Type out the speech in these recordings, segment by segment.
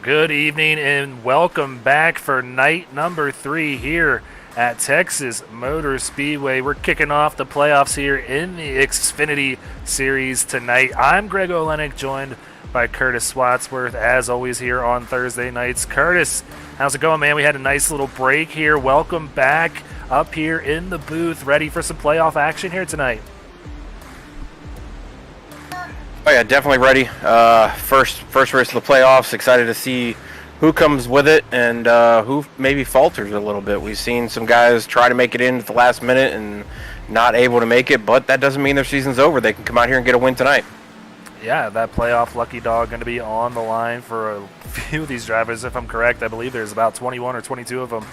Good evening and welcome back for night number 3 here at Texas Motor Speedway. We're kicking off the playoffs here in the Xfinity Series tonight. I'm Greg Olenek, joined by Curtis Swatsworth, as always, here on Thursday nights. Curtis, how's it going, man? We had a nice little break here. Welcome back up here in the booth, ready for some playoff action here tonight. Oh yeah, definitely ready. First race of the playoffs. Excited to see who comes with it and who maybe falters a little bit. We've seen some guys try to make it in at the last minute and not able to make it, but that doesn't mean their season's over. They can come out here and get a win tonight. Yeah, that playoff lucky dog going to be on the line for a few of these drivers. If I'm correct, I believe there's about 21 or 22 of them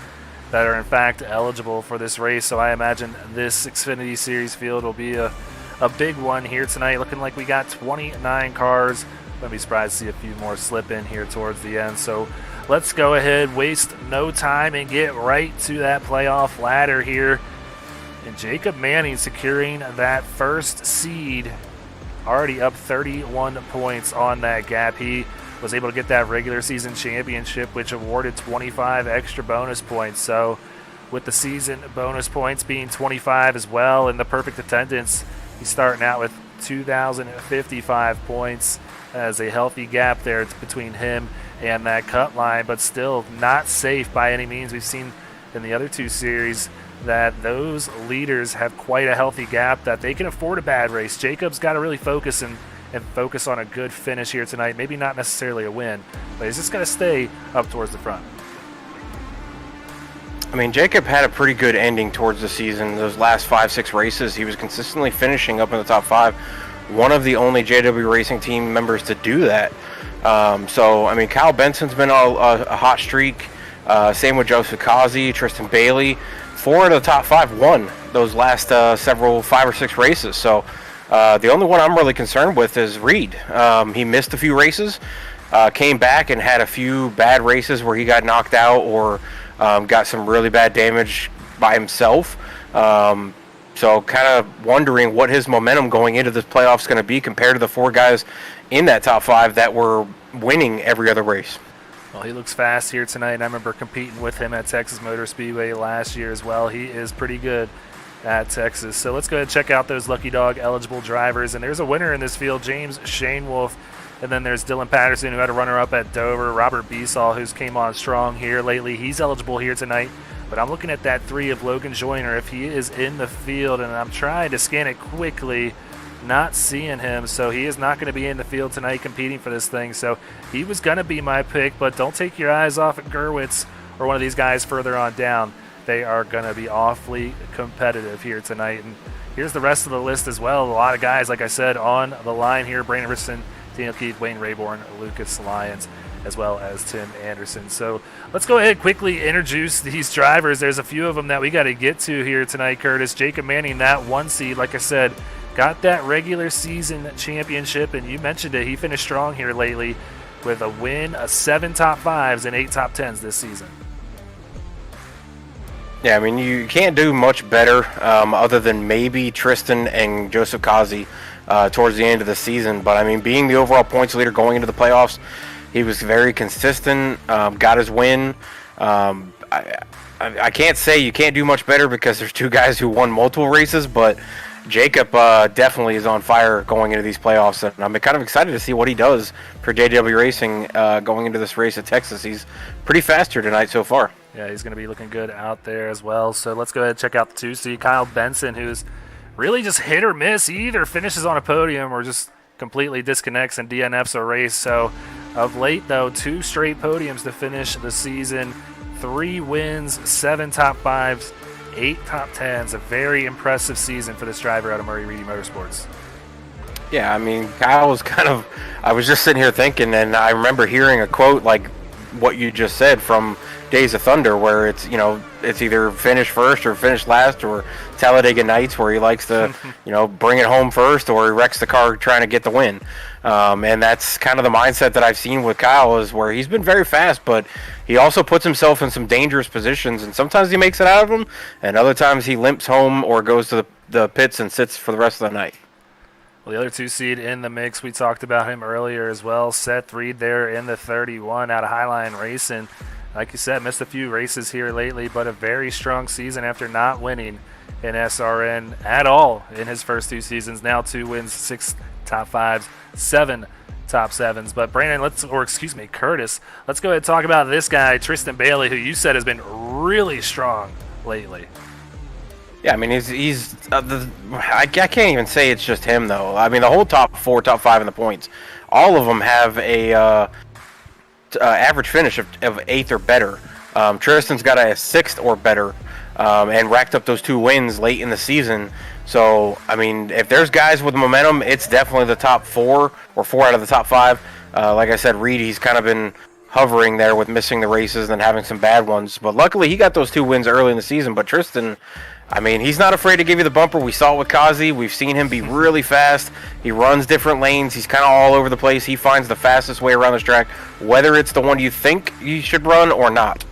that are in fact eligible for this race. So I imagine this Xfinity Series field will be a big one here tonight. Looking like we got 29 cars. Wouldn't be surprised to see a few more slip in here towards the end. So let's go ahead, waste no time, and get right to that playoff ladder here. And Jacob Manning securing that first seed, already up 31 points on that gap. He was able to get that regular season championship, which awarded 25 extra bonus points. So with the season bonus points being 25 as well, and the perfect attendance, he's starting out with 2,055 points as a healthy gap there. It's between him and that cut line, but still not safe by any means. We've seen in the other two series that those leaders have quite a healthy gap, that they can afford a bad race. Jacob's got to really focus and focus on a good finish here tonight. Maybe not necessarily a win, but he's just going to stay up towards the front. I mean, Jacob had a pretty good ending towards the season. Those last 5-6 races, he was consistently finishing up in the top 5. One of the only JW Racing team members to do that. So, I mean, Kyle Benson's been a hot streak. Same with Joseph Kazi, Tristan Bailey. 4 of the top 5 won those last several 5 or 6 races. So, the only one I'm really concerned with is Reed. He missed a few races, came back and had a few bad races where he got knocked out or got some really bad damage by himself. So kind of wondering what his momentum going into this playoff is going to be compared to the 4 guys in that top 5 that were winning every other race. Well, he looks fast here tonight, and I remember competing with him at Texas Motor Speedway last year as well. He is pretty good at Texas. So let's go ahead and check out those Lucky Dog eligible drivers. And there's a winner in this field, James Shanewoolf. And then there's Dylan Patterson, who had a runner-up at Dover. Robert Beesall, who's came on strong here lately. He's eligible here tonight. But I'm looking at that 3 of Logan Joyner, if he is in the field, and I'm trying to scan it quickly, not seeing him. So he is not going to be in the field tonight competing for this thing. So he was going to be my pick, but don't take your eyes off at Gerwitz or one of these guys further on down. They are going to be awfully competitive here tonight. And here's the rest of the list as well. A lot of guys, like I said, on the line here. Brandon Richardson, Daniel Keith, Wayne Rayborn, Lucas Lyons, as well as Tim Anderson. So let's go ahead and quickly introduce these drivers. There's a few of them that we got to get to here tonight, Curtis. Jacob Manning, that 1 seed, like I said, got that regular season championship, and you mentioned it. He finished strong here lately with a win, 7 top 5s and 8 top 10s this season. Yeah, I mean, you can't do much better other than maybe Tristan and Joseph Kazi towards the end of the season. But, I mean, being the overall points leader going into the playoffs, he was very consistent, got his win. I can't say you can't do much better because there's 2 guys who won multiple races, but Jacob definitely is on fire going into these playoffs. And I'm kind of excited to see what he does for JW Racing going into this race at Texas. He's pretty fast here tonight so far. Yeah, he's going to be looking good out there as well. So let's go ahead and check out the 2 seed, Kyle Benson, who's really just hit or miss. He either finishes on a podium or just completely disconnects and DNFs a race. So of late, though, 2 straight podiums to finish the season, 3 wins, 7 top 5s, 8 top 10s. A very impressive season for this driver out of Murray Reedy Motorsports. Yeah, I mean, Kyle was I was just sitting here thinking, and I remember hearing a quote like what you just said from Days of Thunder, where it's either finish first or finish last, or Talladega Nights, where he likes to bring it home first, or he wrecks the car trying to get the win. And that's kind of the mindset that I've seen with Kyle, is where he's been very fast, but he also puts himself in some dangerous positions, and sometimes he makes it out of them, and other times he limps home or goes to the pits and sits for the rest of the night. Well, the other 2 seed in the mix, we talked about him earlier as well. Seth Reed there in the 31 out of Highline Racing. Like you said, missed a few races here lately, but a very strong season after not winning in SRN at all in his first 2 seasons. Now 2 wins, 6 top 5s, 7 top 7s. But Brandon, Curtis, let's go ahead and talk about this guy, Tristan Bailey, who you said has been really strong lately. Yeah, I mean, I can't even say it's just him, though. I mean, the whole top 4, top 5 in the points, all of them have a average finish of 8th or better. Tristan's got a 6th or better, and racked up those 2 wins late in the season. So, I mean, if there's guys with momentum, it's definitely the top 4 or 4 out of the top 5. Like I said, Reed, he's kind of been hovering there with missing the races and having some bad ones. But luckily, he got those 2 wins early in the season. But Tristan, I mean, he's not afraid to give you the bumper. We saw it with Kazi. We've seen him be really fast. He runs different lanes. He's kind of all over the place. He finds the fastest way around this track, whether it's the one you think you should run or not.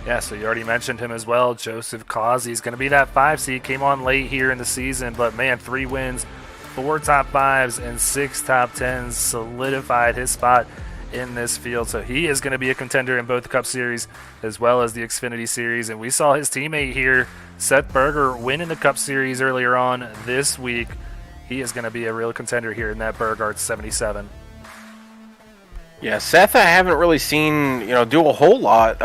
Yeah, so you already mentioned him as well. Joseph Kazi is going to be that 5 seed. Came on late here in the season, but man, 3 wins, 4 top 5s, and 6 top 10s solidified his spot in this field. So he is going to be a contender in both the Cup Series as well as the Xfinity Series. And we saw his teammate here, Seth Berger, win in the Cup Series earlier on this week. He is going to be a real contender here in that Burgard 77. Yeah, Seth, I haven't really seen do a whole lot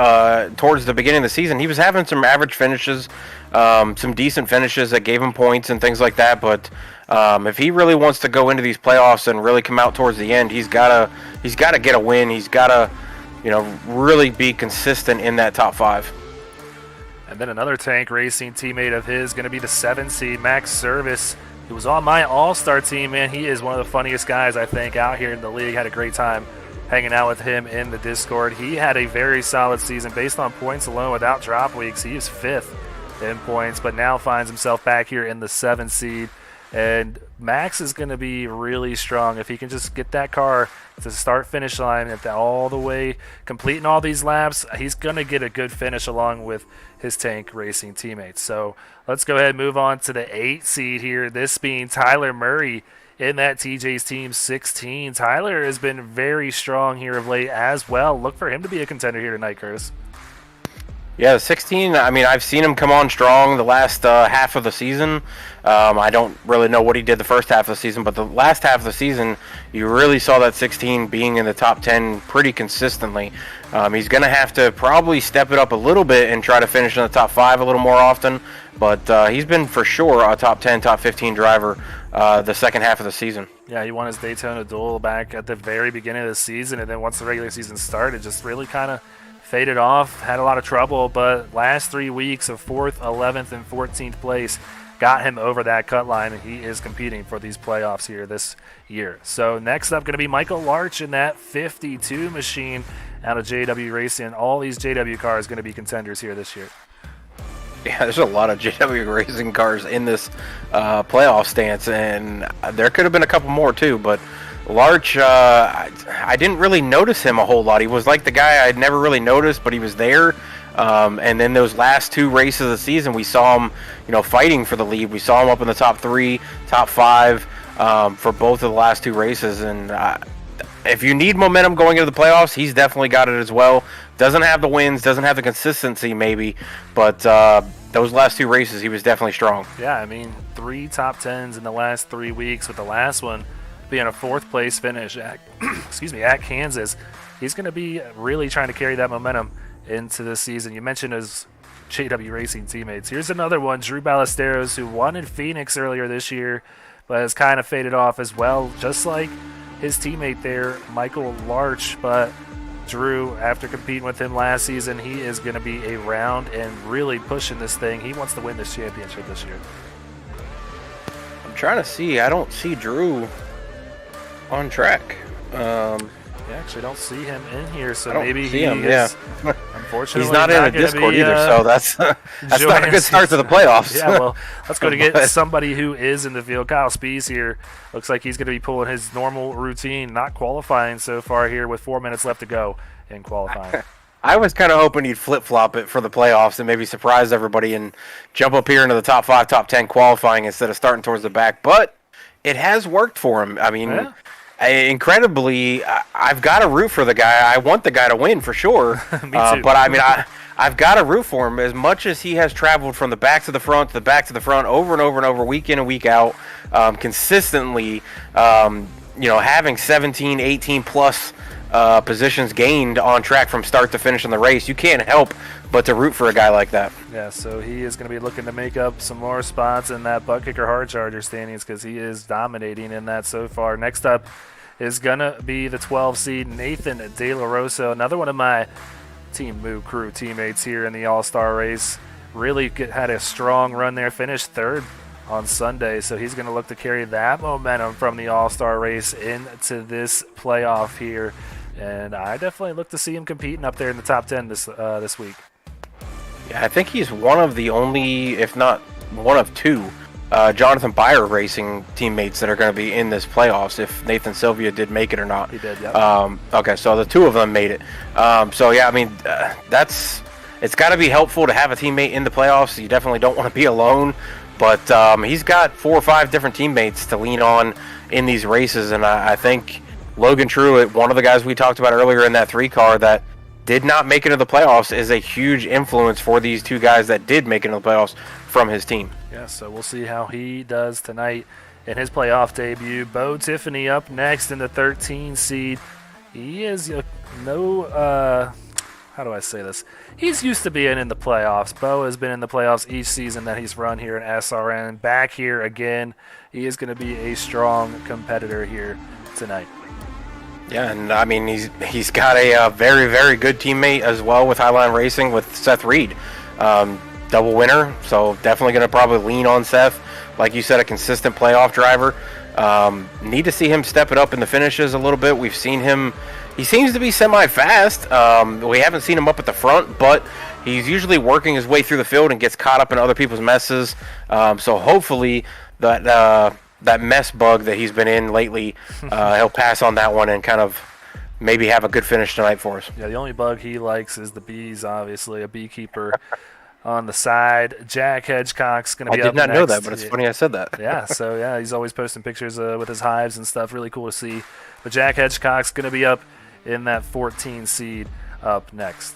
towards the beginning of the season. He was having some average finishes, some decent finishes that gave him points and things like that. But if he really wants to go into these playoffs and really come out towards the end, he's gotta get a win. He's gotta really be consistent in that top 5. And then another Tank Racing teammate of his, going to be the 7 seed, Max Service, who was on my all-star team. Man, he is one of the funniest guys, I think, out here in the league. Had a great time hanging out with him in the Discord. He had a very solid season based on points alone without drop weeks. He is 5th in points, but now finds himself back here in the 7 seed. And Max is going to be really strong if he can just get that car to start-finish line at all the way, completing all these laps. He's going to get a good finish along with his Tank Racing teammates. So let's go ahead and move on to the 8 seed here, this being Tyler Murray in that TJ's Team 16. Tyler has been very strong here of late as well. Look for him to be a contender here tonight, Curtis. Yeah, 16, I mean, I've seen him come on strong the last half of the season. I don't really know what he did the first half of the season, but the last half of the season, you really saw that 16 being in the top 10 pretty consistently. He's going to have to probably step it up a little bit and try to finish in the top 5 a little more often, but he's been for sure a top 10, top 15 driver the second half of the season. Yeah, he won his Daytona Duel back at the very beginning of the season, and then once the regular season started, just really kind of faded off, had a lot of trouble, but last 3 weeks of 4th, 11th, and 14th place got him over that cut line, and he is competing for these playoffs here this year. So next up going to be Michael Larch in that 52 machine out of JW Racing. All these JW cars going to be contenders here this year. Yeah, there's a lot of JW Racing cars in this playoff stance, and there could have been a couple more too, but Larch, I didn't really notice him a whole lot. He was like the guy I'd never really noticed, but he was there. And then those last 2 races of the season, we saw him, fighting for the lead. We saw him up in the top 3, top 5 for both of the last 2 races. And if you need momentum going into the playoffs, he's definitely got it as well. Doesn't have the wins, doesn't have the consistency maybe, but those last 2 races, he was definitely strong. Yeah, I mean, 3 top 10s in the last 3 weeks, with the last one being a 4th place finish at, at Kansas. He's going to be really trying to carry that momentum into this season. You mentioned his JW Racing teammates. Here's another one, Drew Ballesteros, who won in Phoenix earlier this year, but has kind of faded off as well, just like his teammate there, Michael Larch. But Drew, after competing with him last season, he is going to be around and really pushing this thing. He wants to win this championship this year. I'm trying to see. I don't see Drew on track. I actually don't see him in here, so maybe he is. Yeah. Unfortunately, he's not in the Discord either, so that's not a good start to the playoffs. Yeah, well, let's go to get somebody who is in the field. Kyle Spees here. Looks like he's going to be pulling his normal routine, not qualifying so far here with 4 minutes left to go in qualifying. I was kind of hoping he'd flip-flop it for the playoffs and maybe surprise everybody and jump up here into the top 5, top 10 qualifying instead of starting towards the back, but it has worked for him. I mean, Yeah. incredibly, I've got to root for the guy. I want the guy to win for sure. Me too. But I mean, I've got to root for him as much as he has traveled from the back to the front to the back to the front over and over and over, week in and week out, consistently. Having 17, 18 plus positions gained on track from start to finish in the race, you can't help but to root for a guy like that. Yeah, so he is going to be looking to make up some more spots in that butt kicker hard charger standings because he is dominating in that so far. Next up is going to be the 12 seed Nathan De La Rosa, another one of my Team Moo crew teammates here in the All-Star race. Really had a strong run there, finished third on Sunday, so he's going to look to carry that momentum from the All-Star race into this playoff here, and I definitely look to see him competing up there in the top 10 this week. Yeah, I think he's one of the only, if not one of two, Jonathan Byer Racing teammates that are going to be in this playoffs, if Nathan Sylvia did make it or not. He did, yeah. Okay, so the two of them made it. It's got to be helpful to have a teammate in the playoffs. You definitely don't want to be alone, but he's got 4 or 5 different teammates to lean on in these races, and I think Logan Truitt, one of the guys we talked about earlier in that 3 car that did not make it into the playoffs, is a huge influence for these 2 guys that did make it into the playoffs from his team. Yeah, so we'll see how he does tonight in his playoff debut. Bo Tiffany up next in the 13 seed. He is how do I say this? He's used to being in the playoffs. Bo has been in the playoffs each season that he's run here in SRN. Back here again, he is going to be a strong competitor here tonight. Yeah, and I mean, he's got a very, very good teammate as well with Highline Racing with Seth Reed. Double winner, so definitely going to probably lean on Seth. Like you said, a consistent playoff driver. Need to see him step it up in the finishes a little bit. We've seen him. He seems to be semi-fast. We haven't seen him up at the front, but he's usually working his way through the field and gets caught up in other people's messes. So hopefully that mess bug that he's been in lately, he'll pass on that one and kind of maybe have a good finish tonight for us. Yeah, the only bug he likes is the bees, obviously, a beekeeper on the side. Jack Hedgecock's going to be up next. I did not know that, but it's funny I said that. Yeah, so yeah, he's always posting pictures with his hives and stuff. Really cool to see. But Jack Hedgecock's going to be up in that 14 seed up next.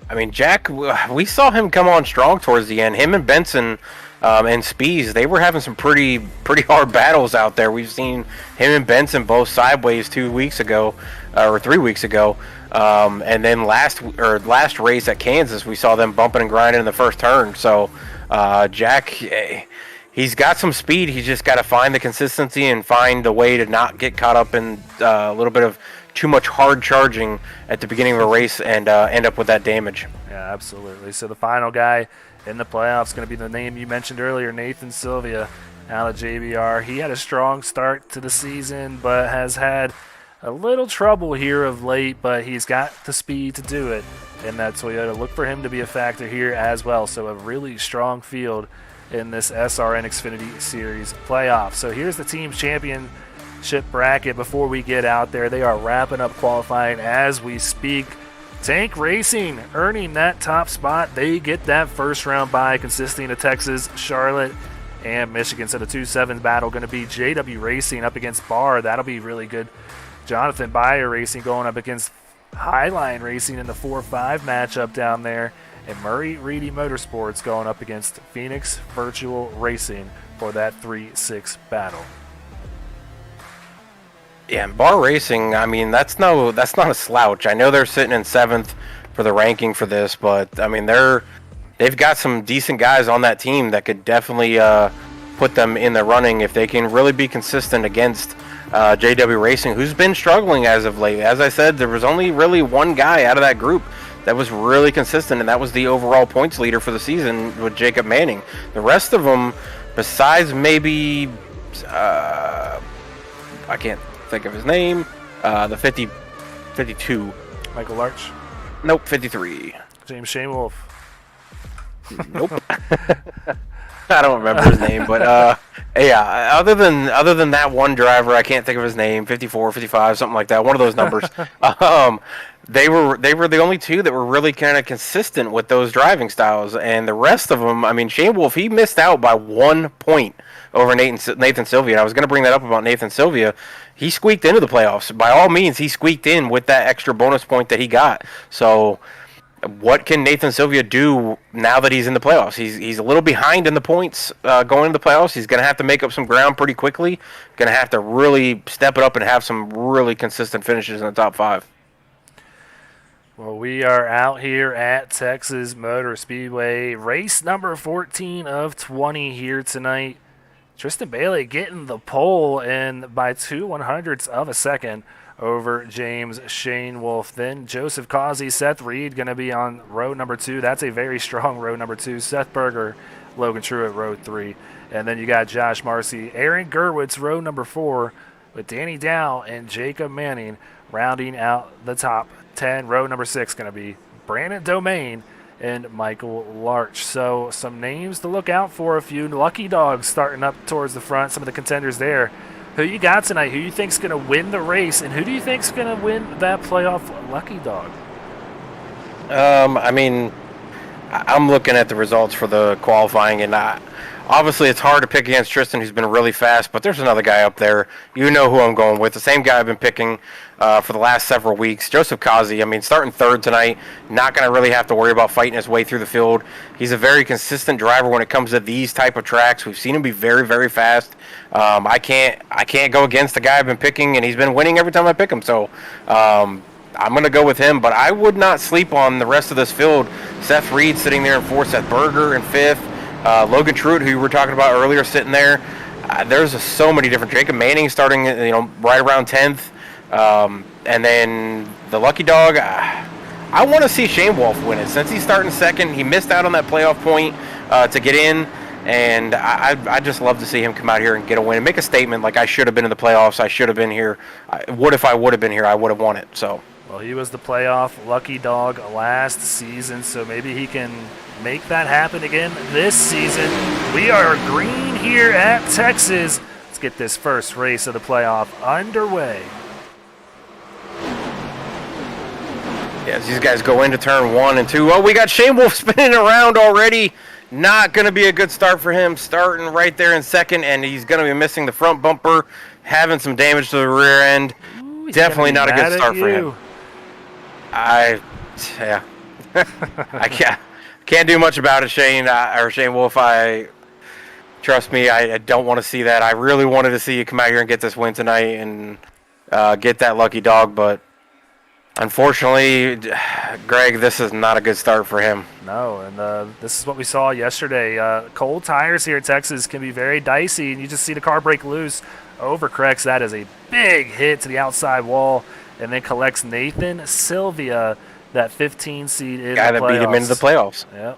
I mean, Jack, we saw him come on strong towards the end. Him and Benson and Spees, they were having some pretty hard battles out there. We've seen him and Benson both sideways 2 weeks ago, or 3 weeks ago. And then last race at Kansas, we saw them bumping and grinding in the first turn. So Jack, he's got some speed. He's just got to find the consistency and find a way to not get caught up in a little bit of too much hard charging at the beginning of a race and end up with that damage. Yeah, absolutely. So the final guy in the playoffs is going to be the name you mentioned earlier, Nathan Sylvia out of JBR. He had a strong start to the season, but has had a little trouble here of late, but he's got the speed to do it in that Toyota. Look for him to be a factor here as well. So a really strong field in this SRN Xfinity Series playoff. So here's the team championship bracket before we get out there. They are wrapping up qualifying as we speak. Tank Racing earning that top spot. They get that first round bye consisting of Texas, Charlotte, and Michigan. So the 2-7 battle going to be JW Racing up against Barr. That'll be really good. Jonathan Byer Racing going up against Highline Racing in the 4-5 matchup down there. And Murray Reedy Motorsports going up against Phoenix Virtual Racing for that 3-6 battle. Yeah, and Bar Racing, I mean, that's not a slouch. I know they're sitting in 7th for the ranking for this, but I mean, they've got some decent guys on that team that could definitely put them in the running if they can really be consistent against JW Racing, who's been struggling as of late. As I said, there was only really one guy out of that group that was really consistent, and that was the overall points leader for the season with Jacob Manning. The rest of them, besides maybe, I can't think of his name, the 52. Michael Larch? Nope, 53. James Shane Wolf? Nope. I don't remember his name, but yeah. Other than that one driver, I can't think of his name. 54, 55, something like that. One of those numbers. um, they were the only two that were really kind of consistent with those driving styles, and the rest of them. I mean, Shane Wolf, he missed out by 1 point over Nathan Sylvia. And I was going to bring that up about Nathan Sylvia. He squeaked into the playoffs. By all means, he squeaked in with that extra bonus point that he got. So what can Nathan Sylvia do now that he's in the playoffs? He's a little behind in the points going into the playoffs. He's going to have to make up some ground pretty quickly. Going to have to really step it up and have some really consistent finishes in the top 5. Well, we are out here at Texas Motor Speedway, race number 14 of 20 here tonight. Tristan Bailey getting the pole and by 2/100ths of a second over James Shane Wolf. Then Joseph Causey, Seth Reed going to be on row number 2. That's a very strong row number 2. Seth Berger, Logan True at row 3. And then you got Josh Marcy, Aaron Gerwitz, row number 4, with Danny Dow and Jacob Manning rounding out the top 10. Row number 6 going to be Brandon Domain and Michael Larch. So some names to look out for. A few lucky dogs starting up towards the front. Some of the contenders there. Who you got tonight? Who you think's going to win the race, and who do you think's going to win that playoff lucky dog? I mean, I'm looking at the results for the qualifying, and obviously it's hard to pick against Tristan, who's been really fast, but there's another guy up there. You know who I'm going with. The same guy I've been picking for the last several weeks, Joseph Causey. I mean, starting third tonight, not going to really have to worry about fighting his way through the field. He's a very consistent driver when it comes to these type of tracks. We've seen him be very, very fast. I can't go against the guy I've been picking, and he's been winning every time I pick him. So I'm going to go with him, but I would not sleep on the rest of this field. Seth Reed sitting there in 4th, Seth Berger in 5th, Logan Truitt, who we were talking about earlier, sitting there. There's so many different. Jacob Manning starting, right around 10th. And then the lucky dog, I want to see Shane Wolf win it. Since he's starting second, he missed out on that playoff point to get in. And I just love to see him come out here and get a win and make a statement like, I should have been in the playoffs. I should have been here. What if I would have been here? I would have won it. So. Well, he was the playoff lucky dog last season, so maybe he can make that happen again this season. We are green here at Texas. Let's get this first race of the playoff underway. Yes, these guys go into turn 1 and 2. Oh, we got Shane Wolf spinning around already. Not going to be a good start for him. Starting right there in second, and he's going to be missing the front bumper, having some damage to the rear end. Ooh, definitely not a good start for him. I can't do much about it, Shane Wolf. Trust me, I don't want to see that. I really wanted to see you come out here and get this win tonight and get that lucky dog, but unfortunately, Greg, this is not a good start for him. No, and this is what we saw yesterday. Cold tires here in Texas can be very dicey, and you just see the car break loose, overcorrects. That is a big hit to the outside wall, and then collects Nathan Sylvia, that 15 seed in the playoffs. Guy that beat him into the playoffs. Yep.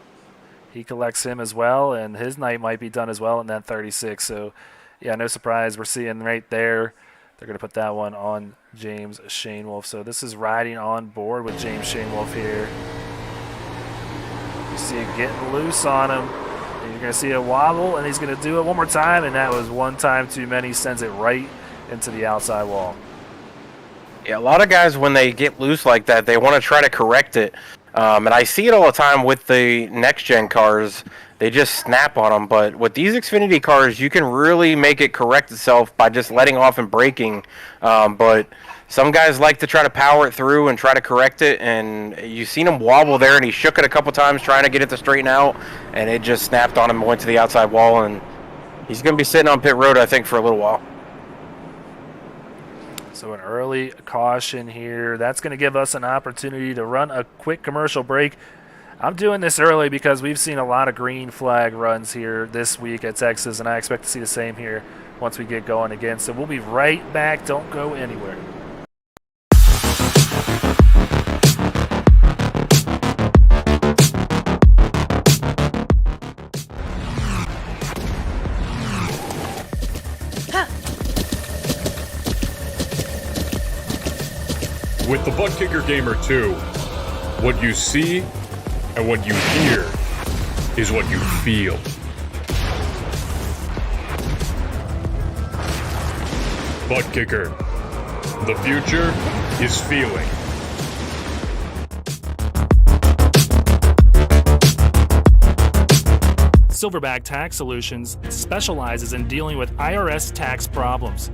He collects him as well, and his night might be done as well in that 36. So, yeah, no surprise. We're seeing right there. They're going to put that one on James Shane Wolf. So this is riding on board with James Shane Wolf here. You see it getting loose on him. And you're going to see a wobble, and he's going to do it one more time, and that was one time too many. Sends it right into the outside wall. Yeah, a lot of guys, when they get loose like that, they want to try to correct it. And I see it all the time with the next-gen cars. They just snap on them. But with these Xfinity cars, you can really make it correct itself by just letting off and braking. But some guys like to try to power it through and try to correct it. And you've seen him wobble there, and he shook it a couple times trying to get it to straighten out. And it just snapped on him and went to the outside wall. And he's going to be sitting on pit road, I think, for a little while. So an early caution here. That's going to give us an opportunity to run a quick commercial break. I'm doing this early because we've seen a lot of green flag runs here this week at Texas, and I expect to see the same here once we get going again. So we'll be right back. Don't go anywhere. With the Butt Kicker Gamer 2, what you see and what you hear is what you feel. Butt kicker. The future is feeling. Silverback Tax Solutions specializes in dealing with IRS tax problems.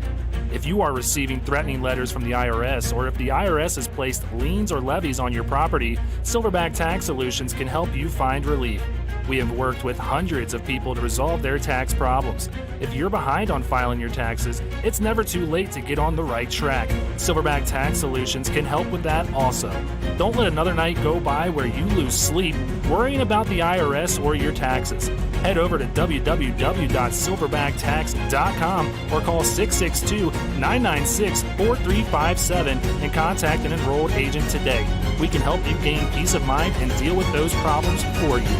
If you are receiving threatening letters from the IRS, or if the IRS has placed liens or levies on your property, Silverback Tax Solutions can help you find relief. We have worked with hundreds of people to resolve their tax problems. If you're behind on filing your taxes, it's never too late to get on the right track. Silverback Tax Solutions can help with that also. Don't let another night go by where you lose sleep worrying about the IRS or your taxes. Head over to www.silverbacttax.com or call 662-996-4357 and contact an enrolled agent today. We can help you gain peace of mind and deal with those problems for you.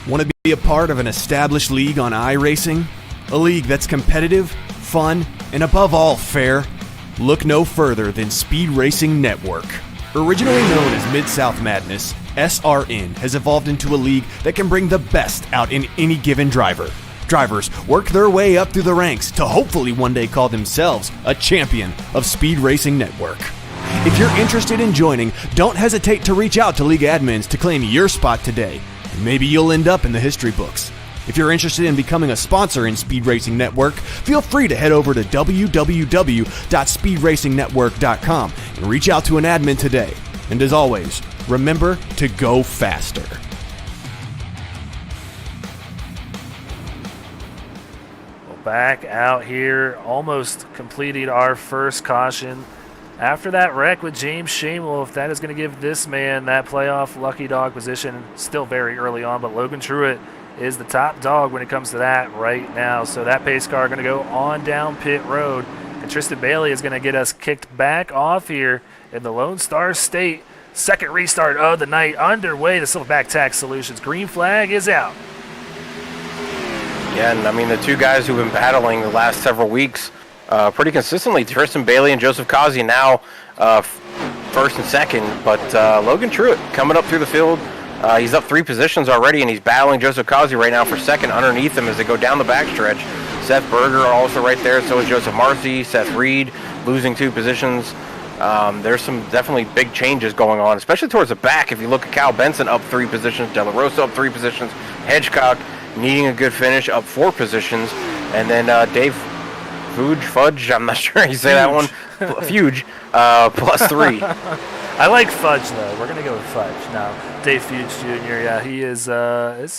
Want to be a part of an established league on iRacing? A league that's competitive, fun, and above all fair? Look no further than Speed Racing Network. Originally known as Mid-South Madness, SRN has evolved into a league that can bring the best out in any given driver. Drivers work their way up through the ranks to hopefully one day call themselves a champion of Speed Racing Network. If you're interested in joining, don't hesitate to reach out to league admins to claim your spot today. Maybe you'll end up in the history books. If you're interested in becoming a sponsor in Speed Racing Network, feel free to head over to www.speedracingnetwork.com and reach out to an admin today. And as always, remember to go faster. Well, back out here, almost completing our first caution. After that wreck with James Shamewolf, that is going to give this man that playoff lucky dog position. Still very early on, but Logan Truitt is the top dog when it comes to that right now. So that pace car going to go on down pit road. And Tristan Bailey is going to get us kicked back off here in the Lone Star State. Second restart of the night underway. The Silverback Tax Solutions green flag is out. Yeah, and I mean, the two guys who've been battling the last several weeks pretty consistently, Tristan Bailey and Joseph Kazi now first and second, but Logan Truitt coming up through the field. He's up 3 positions already, and he's battling Joseph Kazi right now for second underneath him as they go down the backstretch. Seth Berger also right there, so is Joseph Marcy. Seth Reed losing 2 positions. There's some definitely big changes going on, especially towards the back. If you look at Cal Benson up 3 positions, De La Rosa up 3 positions, Hedgecock needing a good finish up 4 positions, and then Dave Fudge, I'm not sure how you say that one. Fuge, plus 3. I like Fudge, though. We're going to go with Fudge. Now, Dave Fuge Jr., yeah, he is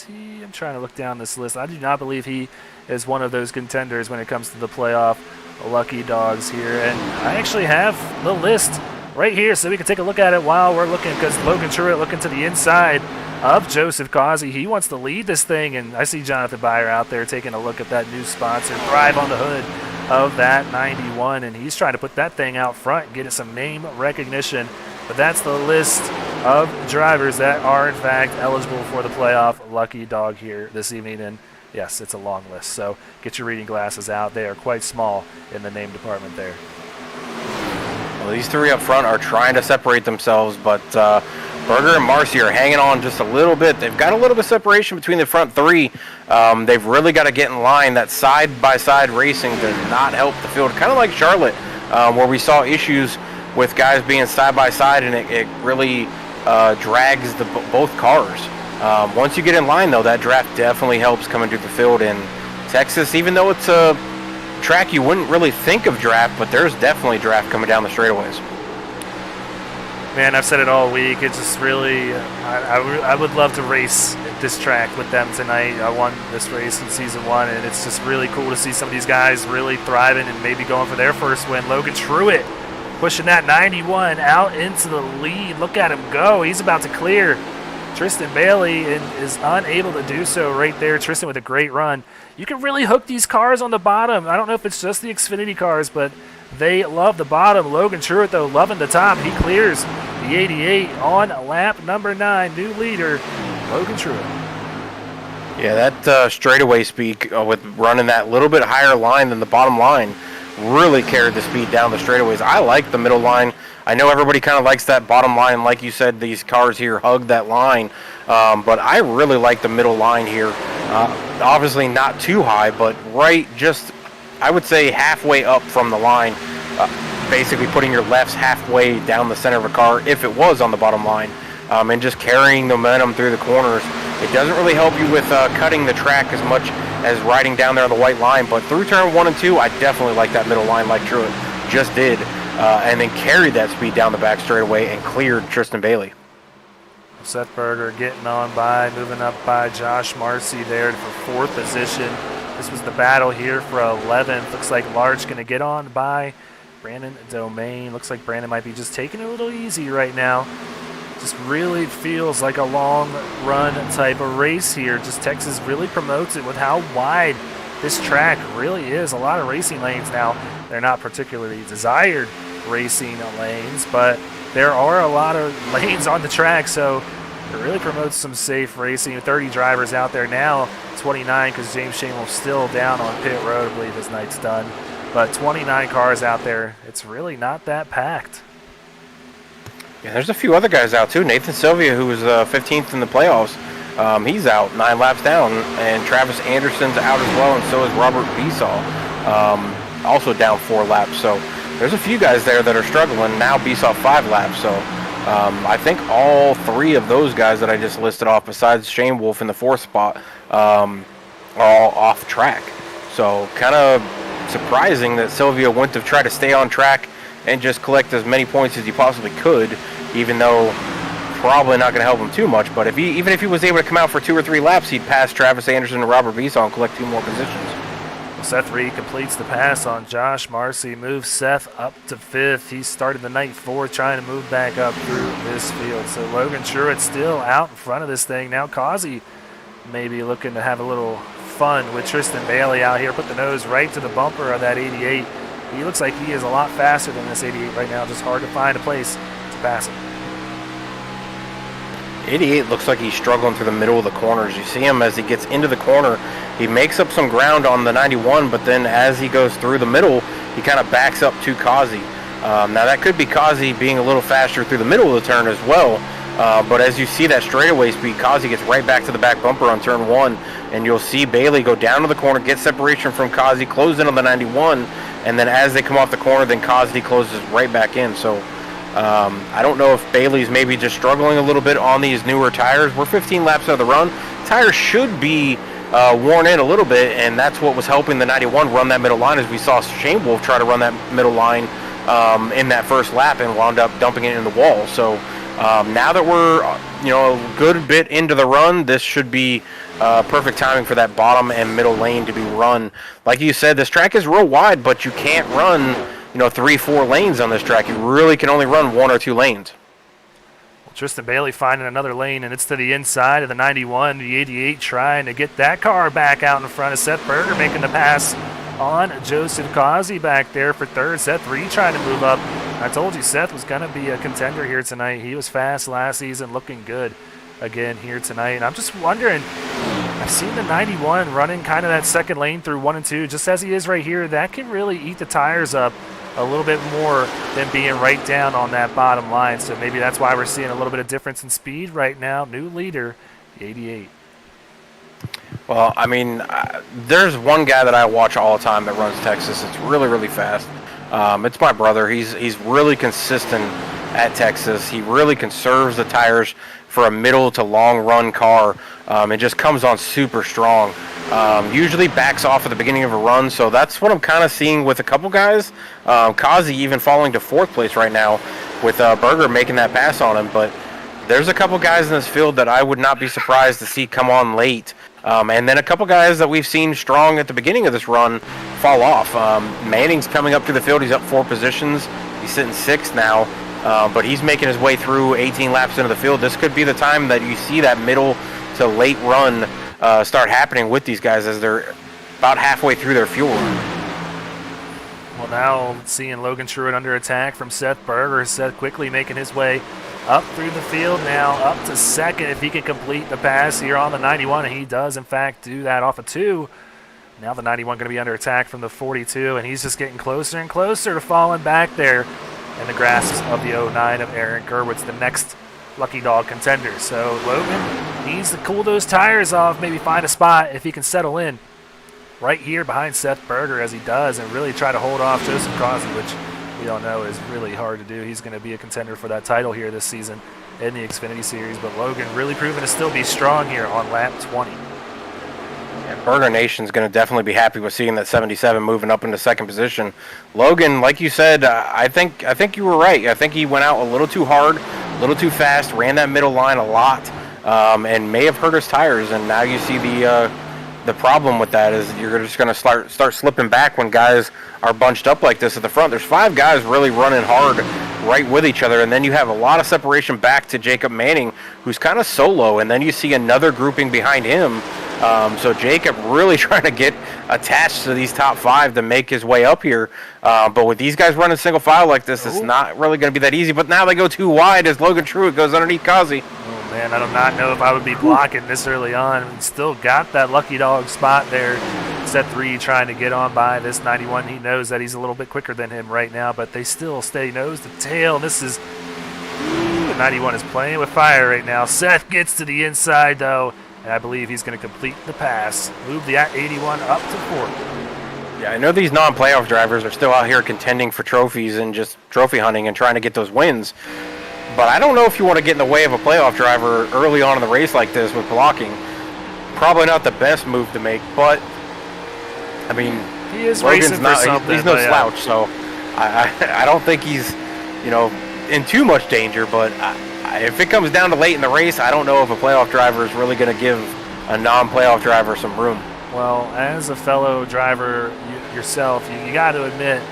he? I'm trying to look down this list. I do not believe he is one of those contenders when it comes to the playoff lucky dogs here. And I actually have the list right here so we can take a look at it while we're looking, because Logan Truitt looking to the inside of Joseph Kazi. He wants to lead this thing, and I see Jonathan Byer out there taking a look at that new sponsor, Thrive on the hood of that 91, and he's trying to put that thing out front and get it some name recognition. But that's the list of drivers that are in fact eligible for the playoff lucky dog here this evening. And yes, it's a long list, so get your reading glasses out. They are quite small in the name department there. Well, these 3 up front are trying to separate themselves, but Berger and Marcy are hanging on just a little bit. They've got a little bit of separation between the front 3. They've really got to get in line. That side-by-side racing does not help the field. Kind of like Charlotte, where we saw issues with guys being side-by-side, and it really drags both cars. Once you get in line, though, that draft definitely helps coming through the field. In Texas, even though it's a track you wouldn't really think of draft, but there's definitely draft coming down the straightaways. Man, I've said it all week. It's just really, I would love to race this track with them tonight. I won this race in season 1, and it's just really cool to see some of these guys really thriving and maybe going for their first win. Logan Truitt pushing that 91 out into the lead. Look at him go. He's about to clear Tristan Bailey and is unable to do so right there. Tristan with a great run. You can really hook these cars on the bottom. I don't know if it's just the Xfinity cars, but they love the bottom. Logan Truitt, though, loving the top. He clears the 88 on lap number 9. New leader, Logan Truitt. Yeah, that straightaway speed with running that little bit higher line than the bottom line really carried the speed down the straightaways. I like the middle line. I know everybody kind of likes that bottom line. Like you said, these cars here hug that line. But I really like the middle line here. Obviously not too high, but right just I would say halfway up from the line, basically putting your lefts halfway down the center of a car if it was on the bottom line, and just carrying the momentum through the corners. It doesn't really help you with cutting the track as much as riding down there on the white line, but through turn 1 and 2, I definitely like that middle line like Truett just did, and then carried that speed down the back straightaway and cleared Tristan Bailey. Seth Berger getting on by, moving up by Josh Marcy there for 4th position. This was the battle here for 11th. Looks like Larch going to get on by Brandon Domain. Looks like Brandon might be just taking it a little easy right now. Just really feels like a long run type of race here. Just Texas really promotes it with how wide this track really is. A lot of racing lanes now. They're not particularly desired racing lanes, but there are a lot of lanes on the track, so it really promotes some safe racing. 30 drivers out there now, 29 because James Shamel still down on pit road. I believe his night's done. But 29 cars out there. It's really not that packed. Yeah, there's a few other guys out too. Nathan Sylvia, who was 15th in the playoffs, he's out 9 laps down, and Travis Anderson's out as well, and so is Robert Besaw, also down 4 laps. So there's a few guys there that are struggling. Now Besaw 5 laps, so I think all 3 of those guys that I just listed off, besides Shane Wolf in the 4th spot, are all off track. So kind of surprising that Sylvia wouldn't have tried to stay on track and just collect as many points as he possibly could, even though probably not going to help him too much. But even if he was able to come out for 2 or 3 laps, he'd pass Travis Anderson and Robert Besaw and collect 2 more positions. Seth Reed completes the pass on Josh Marcy, moves Seth up to 5th. He started the night 4th, trying to move back up through this field. So Logan Truett still out in front of this thing. Now Causey maybe looking to have a little fun with Tristan Bailey out here. Put the nose right to the bumper of that 88. He looks like he is a lot faster than this 88 right now. Just hard to find a place to pass him. 88 looks like he's struggling through the middle of the corners. You see him as he gets into the corner. He makes up some ground on the 91, but then as he goes through the middle, he kind of backs up to Causey. Now that could be Causey being a little faster through the middle of the turn as well. But as you see that straightaway speed, Causey gets right back to the back bumper on turn 1, and you'll see Bailey go down to the corner, get separation from Causey, close in on the 91, and then as they come off the corner, then Causey closes right back in. So I don't know if Bailey's maybe just struggling a little bit on these newer tires. We're 15 laps out of the run. Tires should be worn in a little bit, and that's what was helping the 91 run that middle line, as we saw Shane Wolf try to run that middle line in that first lap and wound up dumping it in the wall. So now that we're a good bit into the run, this should be perfect timing for that bottom and middle lane to be run. Like you said, this track is real wide, but you can't run 3-4 lanes on this track. You really can only run 1 or 2 lanes. Well, Tristan Bailey finding another lane, and it's to the inside of the 91. The 88 trying to get that car back out in front of Seth Berger, making the pass on Joseph Causey back there for 3rd. Seth Reed trying to move up. I told you Seth was going to be a contender here tonight. He was fast last season, looking good again here tonight. And I'm just wondering, I've seen the 91 running kind of that second lane through 1 and 2, just as he is right here. That can really eat the tires up a little bit more than being right down on that bottom line. So maybe that's why we're seeing a little bit of difference in speed right now. New leader, the 88. Well, I mean, there's one guy that I watch all the time that runs Texas. It's really, really fast. It's my brother. He's really consistent at Texas. He really conserves the tires for a middle to long run car. It just comes on super strong. Usually backs off at the beginning of a run, so that's what I'm kind of seeing with a couple guys. Causey even falling to 4th place right now with Berger making that pass on him. But there's a couple guys in this field that I would not be surprised to see come on late. And then a couple guys that we've seen strong at the beginning of this run fall off. Manning's coming up through the field. He's up 4 positions. He's sitting 6th now, but he's making his way through 18 laps into the field. This could be the time that you see that middle to late run start happening with these guys as they're about halfway through their fuel run. Well, now seeing Logan Truett under attack from Seth Berger. Seth quickly making his way up through the field now, up to 2nd if he can complete the pass here on the 91, and he does in fact do that off of 2. Now the 91 going to be under attack from the 42, and he's just getting closer and closer to falling back there in the grasp of the 09 of Aaron Gerwitz, the next Lucky Dog contender. So Logan needs to cool those tires off, maybe find a spot if he can settle in. right here behind Seth Berger as he does and really try to hold off Joseph Causey, which we all know is really hard to do. He's going to be a contender for that title here this season in the Xfinity Series, but Logan really proven to still be strong here on lap 20. Yeah, Burger Nation's going to definitely be happy with seeing that 77 moving up into second position. Logan, like you said, I think you were right. I think he went out a little too hard, a little too fast, ran that middle line a lot, and may have hurt his tires. And now you see the problem with that is you're just going to start slipping back when guys are bunched up like this at the front. There's 5 guys really running hard right with each other, and then you have a lot of separation back to Jacob Manning, who's kind of solo, and then you see another grouping behind him. So Jacob really trying to get attached to these top 5 to make his way up here. But with these guys running single file like this, it's not really going to be that easy. But now they go too wide as Logan Truitt goes underneath Causey. Oh, man, I do not know if I would be blocking this early on. Still got that lucky dog spot there. Set 3 trying to get on by this 91. He knows that he's a little bit quicker than him right now, but they still stay nose to tail. This is... the 91 is playing with fire right now. Seth gets to the inside, though. And I believe he's going to complete the pass. Move the 81 up to 4th. Yeah, I know these non-playoff drivers are still out here contending for trophies and just trophy hunting and trying to get those wins. But I don't know if you want to get in the way of a playoff driver early on in the race like this with blocking. Probably not the best move to make, but I mean, he is Logan's racing for something. He's no slouch, so I don't think he's, in too much danger, but if it comes down to late in the race, I don't know if a playoff driver is really going to give a non-playoff driver some room. Well, as a fellow driver yourself, you got to admit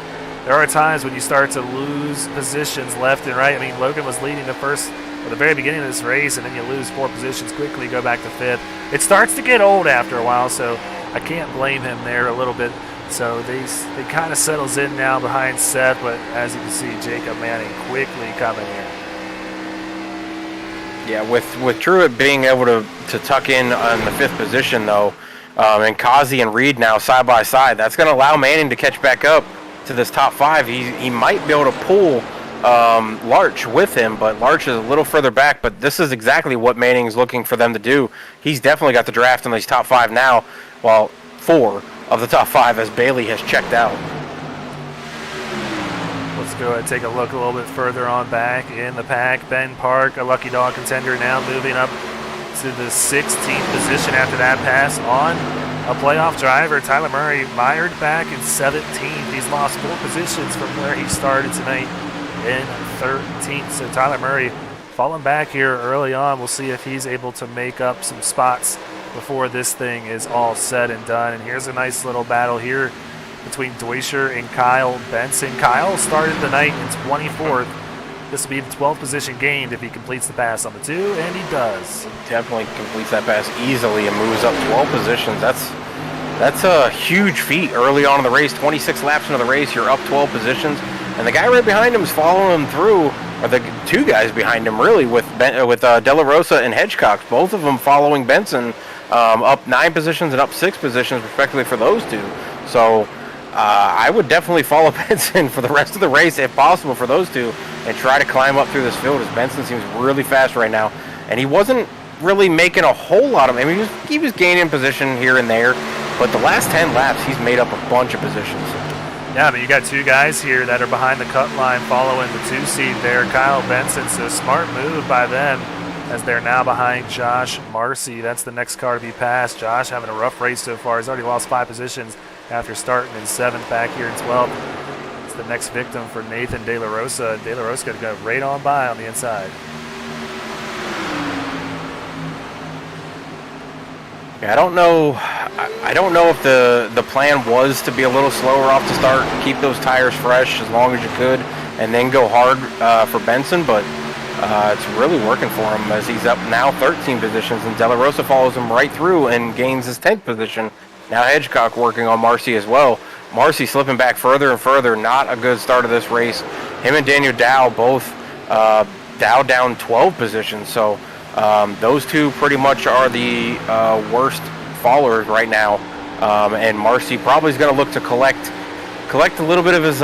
there are times when you start to lose positions left and right. I mean, Logan was leading the very beginning of this race, and then you lose 4 positions quickly, go back to 5th. It starts to get old after a while, so I can't blame him there a little bit. So they kind of settles in now behind Seth, but as you can see, Jacob Manning quickly coming here. Yeah, with Truitt being able to tuck in on the 5th position, though, and Causey and Reed now side by side, that's going to allow Manning to catch back up to this top 5. He might be able to pull Larch with him, but Larch is a little further back, but this is exactly what Manning's looking for them to do. He's definitely got the draft in these top 5 now, while 4 of the top 5 as Bailey has checked out. Let's go ahead and take a look a little bit further on back in the pack. Ben Park, a lucky dog contender, now moving up to the 16th position after that pass on a playoff driver. Tyler Murray mired back in 17th. He's lost 4 positions from where he started tonight in 13th. So Tyler Murray falling back here early on. We'll see if he's able to make up some spots before this thing is all said and done. And here's a nice little battle here between Deutscher and Kyle Benson. Kyle started the night in 24th. This will be the 12th position gained if he completes the pass on the 2, and he does. Definitely completes that pass easily and moves up 12 positions. That's a huge feat early on in the race. 26 laps into the race, you're up 12 positions, and the guy right behind him is following him through, or the 2 guys behind him really, with De La Rosa and Hedgecock, both of them following Benson, up 9 positions and up 6 positions respectively for those 2. So I would definitely follow Benson for the rest of the race if possible for those 2 and try to climb up through this field, as Benson seems really fast right now. And he wasn't really making a whole lot of, he was gaining position here and there, but the last 10 laps he's made up a bunch of positions. Yeah, but you got 2 guys here that are behind the cut line following the 2 seed there, Kyle Benson. So smart move by them as they're now behind Josh Marcy. That's the next car to be passed. Josh having a rough race so far. He's already lost 5 positions after starting in 7th back here in 12th. It's the next victim for Nathan De La Rosa. De La Rosa going to go right on by on the inside. Yeah, I don't know if the plan was to be a little slower off the start, keep those tires fresh as long as you could, and then go hard for Benson, but it's really working for him as he's up now 13 positions, and De La Rosa follows him right through and gains his 10th position. Now Hedgecock working on Marcy as well. Marcy slipping back further and further. Not a good start of this race. Him and Daniel Dow both Dow down 12 positions. So those 2 pretty much are the worst followers right now. And Marcy probably is going to look to collect a little bit of his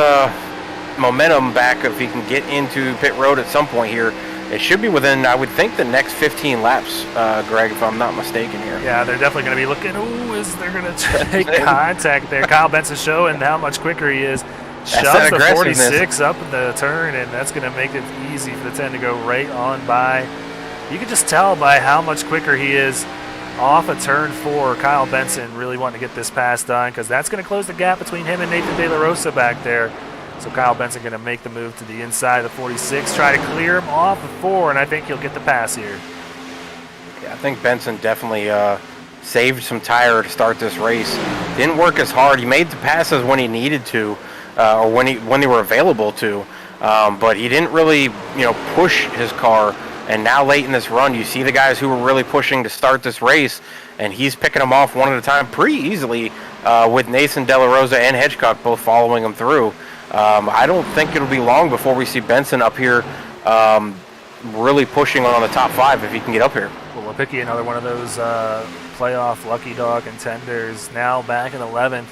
momentum back if he can get into pit road at some point here. it should be within, I would think, the next 15 laps, Greg, if I'm not mistaken here. Yeah, they're definitely going to be looking, is they're going to take contact there. Kyle Benson showing how much quicker he is. Shoves the 46 up the turn, and that's going to make it easy for the 10 to go right on by. You can just tell by how much quicker he is off of turn 4. Kyle Benson really wanting to get this pass done because that's going to close the gap between him and Nathan De La Rosa back there. So Kyle Benson going to make the move to the inside of the 46, try to clear him off of 4, and I think he'll get the pass here. Yeah, I think Benson definitely saved some tire to start this race. Didn't work as hard. He made the passes when he needed to, or when they were available to, but he didn't really, push his car. And now late in this run, you see the guys who were really pushing to start this race, and he's picking them off one at a time pretty easily, with Nathan De La Rosa and Hedgecock both following him through. I don't think it'll be long before we see Benson up here really pushing on the top 5 if he can get up here. Well, Lipicki, another one of those playoff lucky dog contenders, now back in 11th.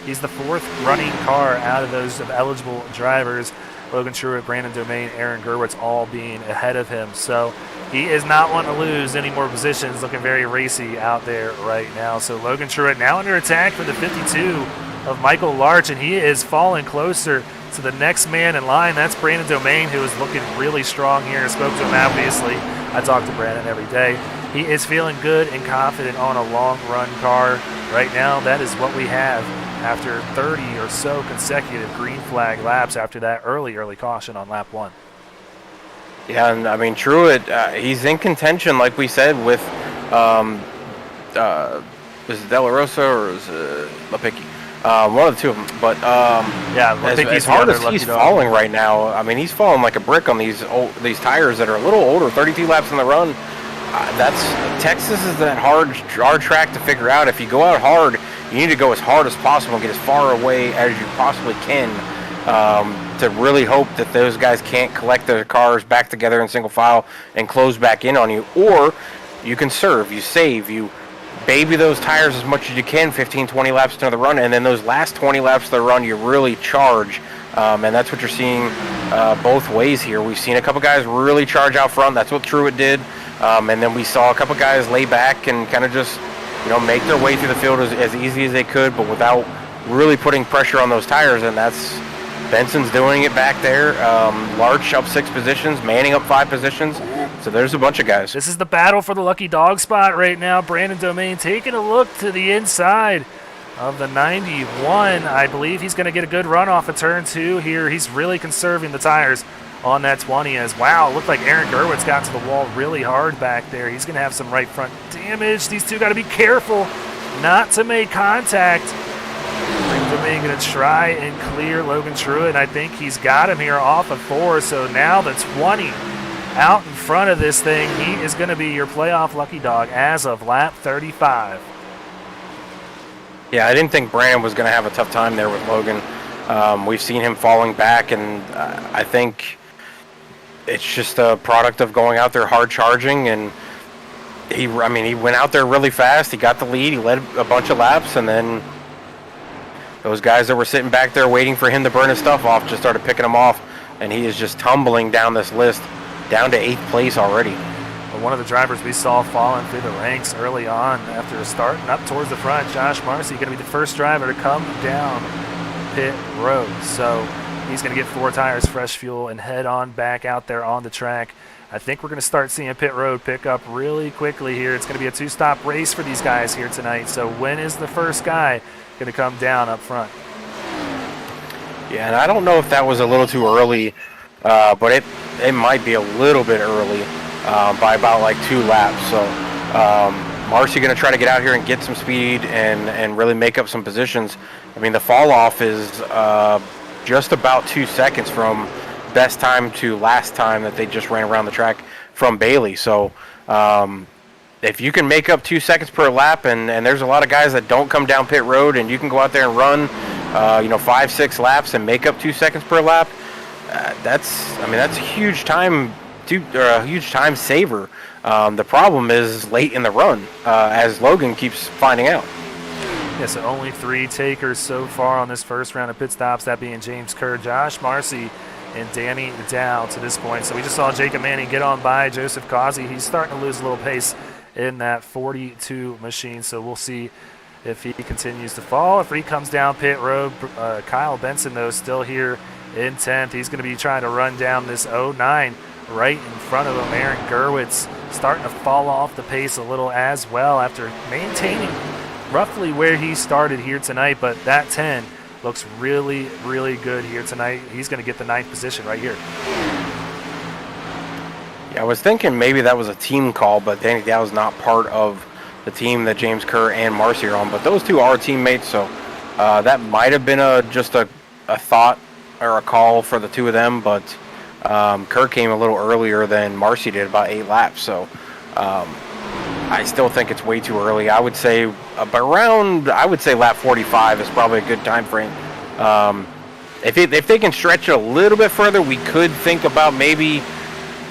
He's the 4th running car out of those eligible drivers. Logan Truitt, Brandon Domain, Aaron Gerwitz all being ahead of him. So he is not wanting to lose any more positions, looking very racy out there right now. So Logan Truitt now under attack for the 52 of Michael Larch, and he is falling closer to the next man in line. That's Brandon Domain, who is looking really strong here. I spoke to him, obviously. I talk to Brandon every day. He is feeling good and confident on a long-run car. Right now, that is what we have after 30 or so consecutive green flag laps after that early caution on lap 1. Yeah, and I mean, Truitt, he's in contention, like we said, with is it De La Rosa or is it Lipicki? One of the two of them. But as hard as he's falling right now, I mean, he's falling like a brick on these tires that are a little older, 32 laps in the run. Texas is that hard track to figure out. If you go out hard, you need to go as hard as possible and get as far away as you possibly can, to really hope that those guys can't collect their cars back together in single file and close back in on you. Or you can serve, you save, you baby those tires as much as you can 15, 20 laps into the run, and then those last 20 laps of the run you really charge. And that's what you're seeing both ways here. We've seen a couple guys really charge out front. That's what Truitt did. And then we saw a couple guys lay back and kind of just make their way through the field as easy as they could, but without really putting pressure on those tires. And that's Benson's doing it back there. Larch up 6 positions, Manning up 5 positions. So there's a bunch of guys. This is the battle for the lucky dog spot right now. Brandon Domain taking a look to the inside of the 91. I believe he's going to get a good run off of turn 2 here. He's really conserving the tires on that 20 as, wow, looked like Aaron Gerwitz got to the wall really hard back there. He's going to have some right front damage. These two got to be careful not to make contact. Domain going to try and clear Logan Truitt, and I think he's got him here off of 4. So now the 20 out in front of this thing. He is going to be your playoff lucky dog as of lap 35. Yeah, I didn't think Brandon was going to have a tough time there with Logan. We've seen him falling back, and I think it's just a product of going out there hard charging, and he went out there really fast. He got the lead. He led a bunch of laps, and then those guys that were sitting back there waiting for him to burn his stuff off just started picking him off, and he is just tumbling down this list, down to 8th place already. Well, one of the drivers we saw falling through the ranks early on after starting up towards the front, Josh Marcy, going to be the first driver to come down pit road. So he's going to get 4 tires, fresh fuel, and head on back out there on the track. I think we're going to start seeing pit road pick up really quickly here. It's going to be a 2-stop race for these guys here tonight. So when is the first guy going to come down up front? Yeah, and I don't know if that was a little too early, but it might be a little bit early by about like 2 laps. So Marcy going to try to get out here and get some speed and really make up some positions. I mean, the fall off is just about 2 seconds from best time to last time that they just ran around the track from Bailey. So if you can make up 2 seconds per lap, and there's a lot of guys that don't come down pit road, and you can go out there and run 5-6 laps and make up 2 seconds per lap, that's a huge time a huge time saver. The problem is late in the run, as Logan keeps finding out. Yeah, so only 3 takers so far on this first round of pit stops, that being James Kerr, Josh Marcy, and Danny Dow to this point. So we just saw Jacob Manning get on by Joseph Causey. He's starting to lose a little pace in that 42 machine, so we'll see if he continues to fall. If he comes down pit road, Kyle Benson, though, still here in 10th. He's going to be trying to run down this 09 right in front of him. Aaron Gerwitz starting to fall off the pace a little as well after maintaining roughly where he started here tonight, but that 10 looks really, really good here tonight. He's going to get the 9th position right here. Yeah, I was thinking maybe that was a team call, but Danny Dow's not part of the team that James Kerr and Marcy are on, but those two are teammates, so that might have been just a thought or a call for the two of them, but Kerr came a little earlier than Marcy did, about 8 laps, so I still think it's way too early. I would say lap 45 is probably a good time frame. If they can stretch it a little bit further, we could think about maybe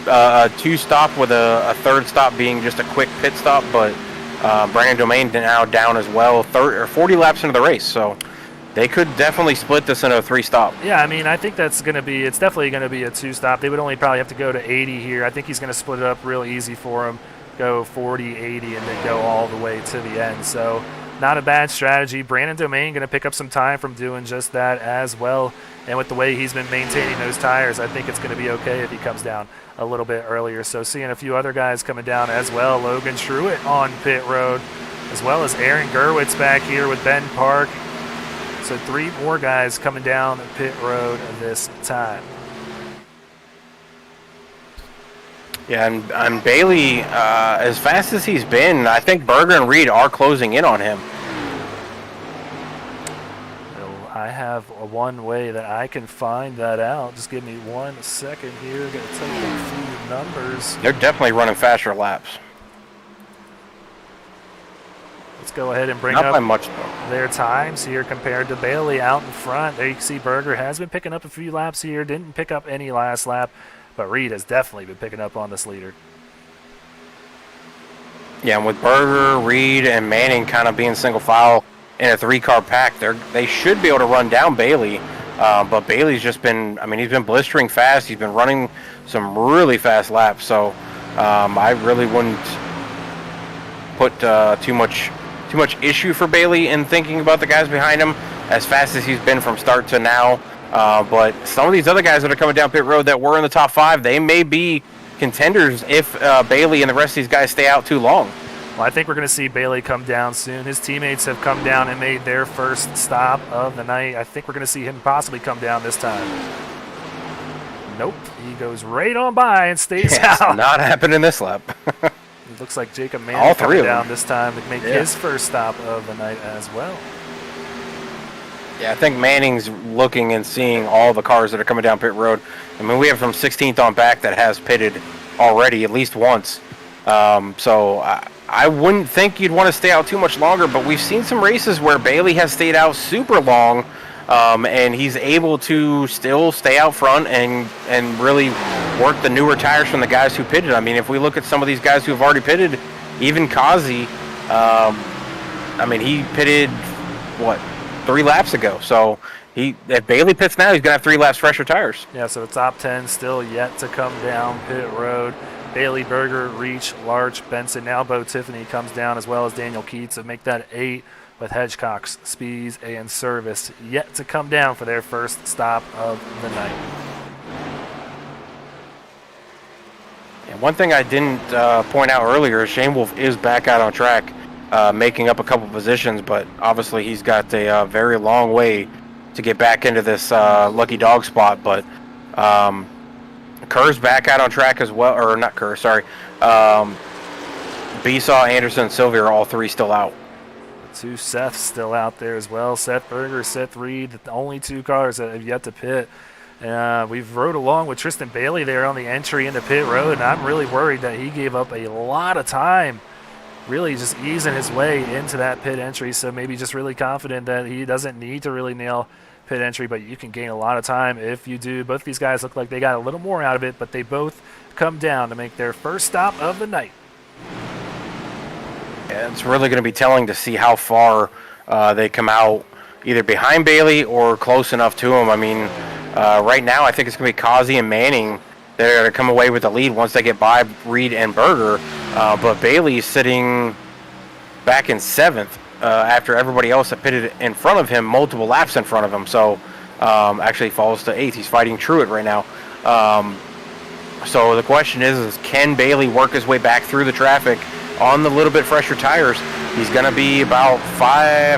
a 2-stop with a 3rd stop being just a quick pit stop, but Brandon Domain now down as well, 40 laps into the race, so they could definitely split this into a 3-stop. Yeah, I mean, I think it's definitely going to be a 2-stop. They would only probably have to go to 80 here. I think he's going to split it up real easy for him, go 40, 80, and then go all the way to the end. So not a bad strategy. Brandon Domain going to pick up some time from doing just that as well. And with the way he's been maintaining those tires, I think it's going to be okay if he comes down a little bit earlier. So seeing a few other guys coming down as well. Logan Truitt on pit road, as well as Aaron Gerwitz back here with Ben Park. So 3 more guys coming down pit road this time. Yeah, and Bailey, as fast as he's been, I think Berger and Reed are closing in on him. I have one way that I can find that out. Just give me 1 second here. Going to take a few numbers. They're definitely running faster laps. Let's go ahead and bring Not up by much, though. Their times here compared to Bailey out in front. There you can see Berger has been picking up a few laps here. Didn't pick up any last lap, but Reed has definitely been picking up on this leader. Yeah, and with Berger, Reed, and Manning kind of being single file in a 3-car pack, they should be able to run down Bailey. But Bailey's just been, he's been blistering fast. He's been running some really fast laps. So I really wouldn't put too much issue for Bailey in thinking about the guys behind him as fast as he's been from start to now. But some of these other guys that are coming down pit road that were in the top 5, they may be contenders if Bailey and the rest of these guys stay out too long. Well, I think we're going to see Bailey come down soon. His teammates have come down and made their first stop of the night. I think we're going to see him possibly come down this time. Nope. He goes right on by and stays out. Not happening this lap. It looks like Jacob Manning coming down this time to make his first stop of the night as well. Yeah, I think Manning's looking and seeing all the cars that are coming down pit road. We have from 16th on back that has pitted already at least once. So I wouldn't think you'd want to stay out too much longer, but we've seen some races where Bailey has stayed out super long, and he's able to still stay out front and really work the newer tires from the guys who pitted. If we look at some of these guys who have already pitted, even Kazi, he pitted, 3 laps ago. So if Bailey pits now, he's going to have 3 laps fresher tires. Yeah, so the top 10 still yet to come down pit road. Bailey, Berger, Reach, Larch, Benson. Now Bo Tiffany comes down as well as Daniel Keats to make that 8 with Hedgecox, Spees, and Service yet to come down for their first stop of the night. And one thing I didn't point out earlier is Shane Wolf is back out on track, making up a couple positions, but obviously he's got a very long way to get back into this lucky dog spot. But Kerr's back out on track as well, or not Kerr, sorry. Besaw, Anderson, and Sylvia are all 3 still out. 2 Seths still out there as well. Seth Berger, Seth Reed, the only 2 cars that have yet to pit. We've rode along with Tristan Bailey there on the entry into pit road, and I'm really worried that he gave up a lot of time, really just easing his way into that pit entry. So maybe just really confident that he doesn't need to really nail pit entry, but you can gain a lot of time if you do. Both these guys look like they got a little more out of it, but they both come down to make their first stop of the night. Yeah, it's really going to be telling to see how far they come out, either behind Bailey or close enough to him. Right now, I think it's going to be Kazi and Manning that are going to come away with the lead once they get by Reed and Berger. But Bailey's sitting back in 7th after everybody else that pitted in front of him, multiple laps in front of him. So actually falls to 8th. He's fighting Truett right now. So the question is can Bailey work his way back through the traffic on the little bit fresher tires? He's going to be about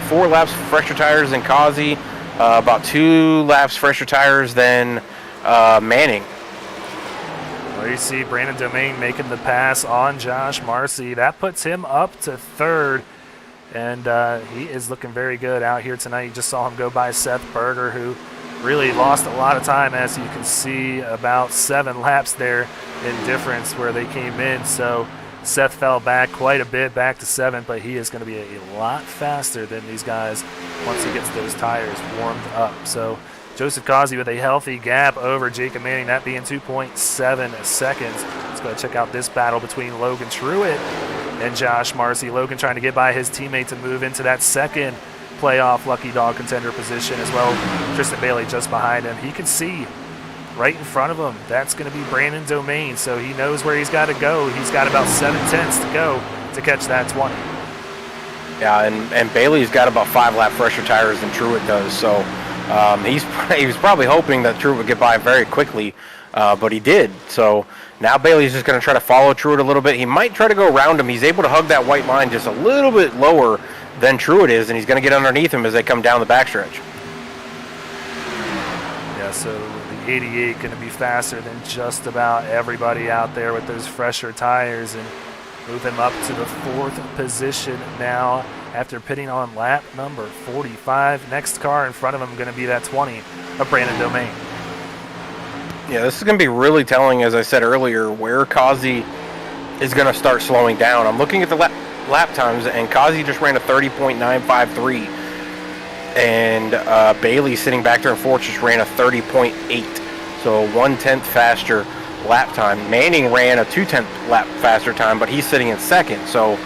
4 laps fresher tires than Kazi, about 2 laps fresher tires than Manning. Well, you see Brandon Domain making the pass on Josh Marcy. That puts him up to 3rd, and he is looking very good out here tonight. You just saw him go by Seth Berger, who really lost a lot of time, as you can see, about 7 laps there in difference where they came in. So Seth fell back quite a bit, back to 7th, but he is going to be a lot faster than these guys once he gets those tires warmed up. So Joseph Kazi with a healthy gap over Jacob Manning, that being 2.7 seconds. Let's go check out this battle between Logan Truett and Josh Marcy. Logan trying to get by his teammate to move into that second playoff lucky dog contender position as well. Tristan Bailey just behind him. He can see right in front of him. That's going to be Brandon Domain, so he knows where he's got to go. He's got about 7/10 to go to catch that 20. Yeah, and Bailey's got about 5 lap fresher tires than Truett does, so he was probably hoping that Truett would get by very quickly, but he did. So now Bailey's just going to try to follow Truett a little bit. He might try to go around him. He's able to hug that white line just a little bit lower than Truett is, and he's going to get underneath him as they come down the backstretch. Yeah, so the 88 going to be faster than just about everybody out there with those fresher tires, and move him up to the 4th position now after pitting on lap number 45. Next car in front of him going to be that 20 of Brandon Domain. Yeah, this is going to be really telling, as I said earlier, where Kazi is going to start slowing down. I'm looking at the lap times, and Kazi just ran a 30.953, and Bailey sitting back there in 4th just ran a 30.8, so 1/10 faster lap time. Manning ran a 2/10 lap faster time, but he's sitting in 2nd. So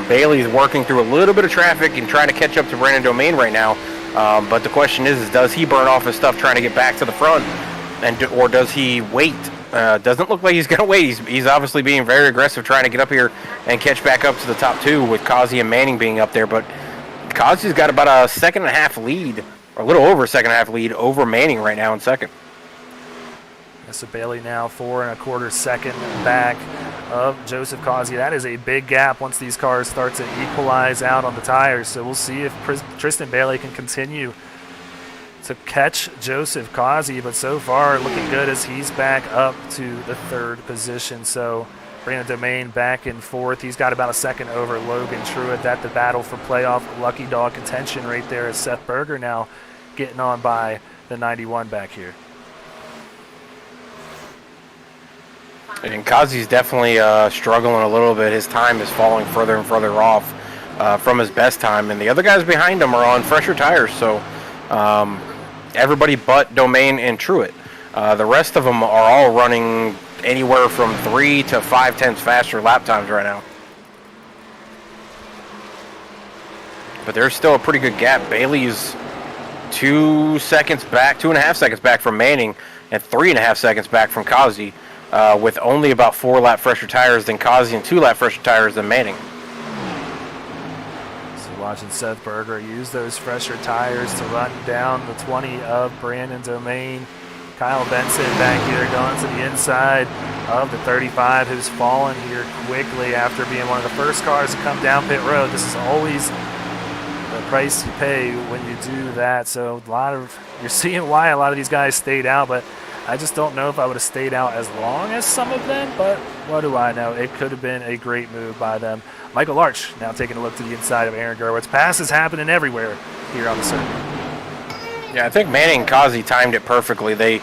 Bailey's working through a little bit of traffic and trying to catch up to Brandon Domain right now. But the question is does he burn off his stuff trying to get back to the front, or does he wait? Doesn't look like he's going to wait. He's obviously being very aggressive trying to get up here and catch back up to the top 2 with Kazi and Manning being up there. But Kazi's got about a 2.5 lead, or a little over a 2.5 lead over Manning right now in 2nd. So Bailey now 4.25 seconds back of Joseph Kazi. That is a big gap once these cars start to equalize out on the tires. So we'll see if Tristan Bailey can continue to catch Joseph Kazi, but so far looking good as he's back up to the 3rd position. So Brandon Domain back in 4th. He's got about a second over Logan Truett. That the battle for playoff lucky dog contention right there is Seth Berger now getting on by the 91 back here. And Kazi's definitely struggling a little bit. His time is falling further and further off from his best time, and the other guys behind him are on fresher tires, so everybody but Domain and Truett. The rest of them are all running anywhere from 3 to 5/10 faster lap times right now. But there's still a pretty good gap. Bailey's 2 seconds back, 2.5 seconds back from Manning, and 3.5 seconds back from Kazi, with only about 4 lap fresher tires than Kazi and 2 lap fresher tires than Manning. So watching Seth Berger use those fresher tires to run down the 20 of Brandon Domain. Kyle Benson back here going to the inside of the 35, who's fallen here quickly after being one of the first cars to come down pit road. This is always the price you pay when you do that. So you're seeing why a lot of these guys stayed out, but I just don't know if I would have stayed out as long as some of them, but what do I know? It could have been a great move by them. Michael Larch now taking a look to the inside of Aaron Gerwitz. Passes happening everywhere here on the circuit. Yeah, I think Manning and Kazi timed it perfectly. They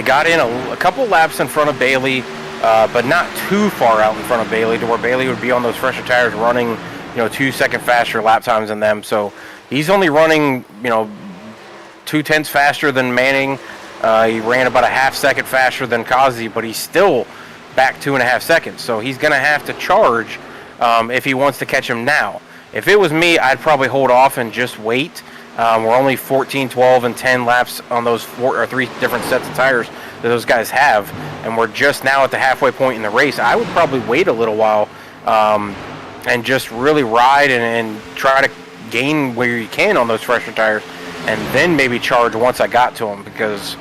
got in a couple laps in front of Bailey, but not too far out in front of Bailey to where Bailey would be on those fresher tires running, 2 second faster lap times than them. So he's only running, 2/10 faster than Manning. He ran about a half second faster than Kazi, but he's still back 2.5 seconds. So he's going to have to charge if he wants to catch him now. If it was me, I'd probably hold off and just wait We're only 14, 12, and 10 laps on those 3 different sets of tires that those guys have, and we're just now at the halfway point in the race. I would probably wait a little while and just really ride and try to gain where you can on those fresher tires, and then maybe charge once I got to them, because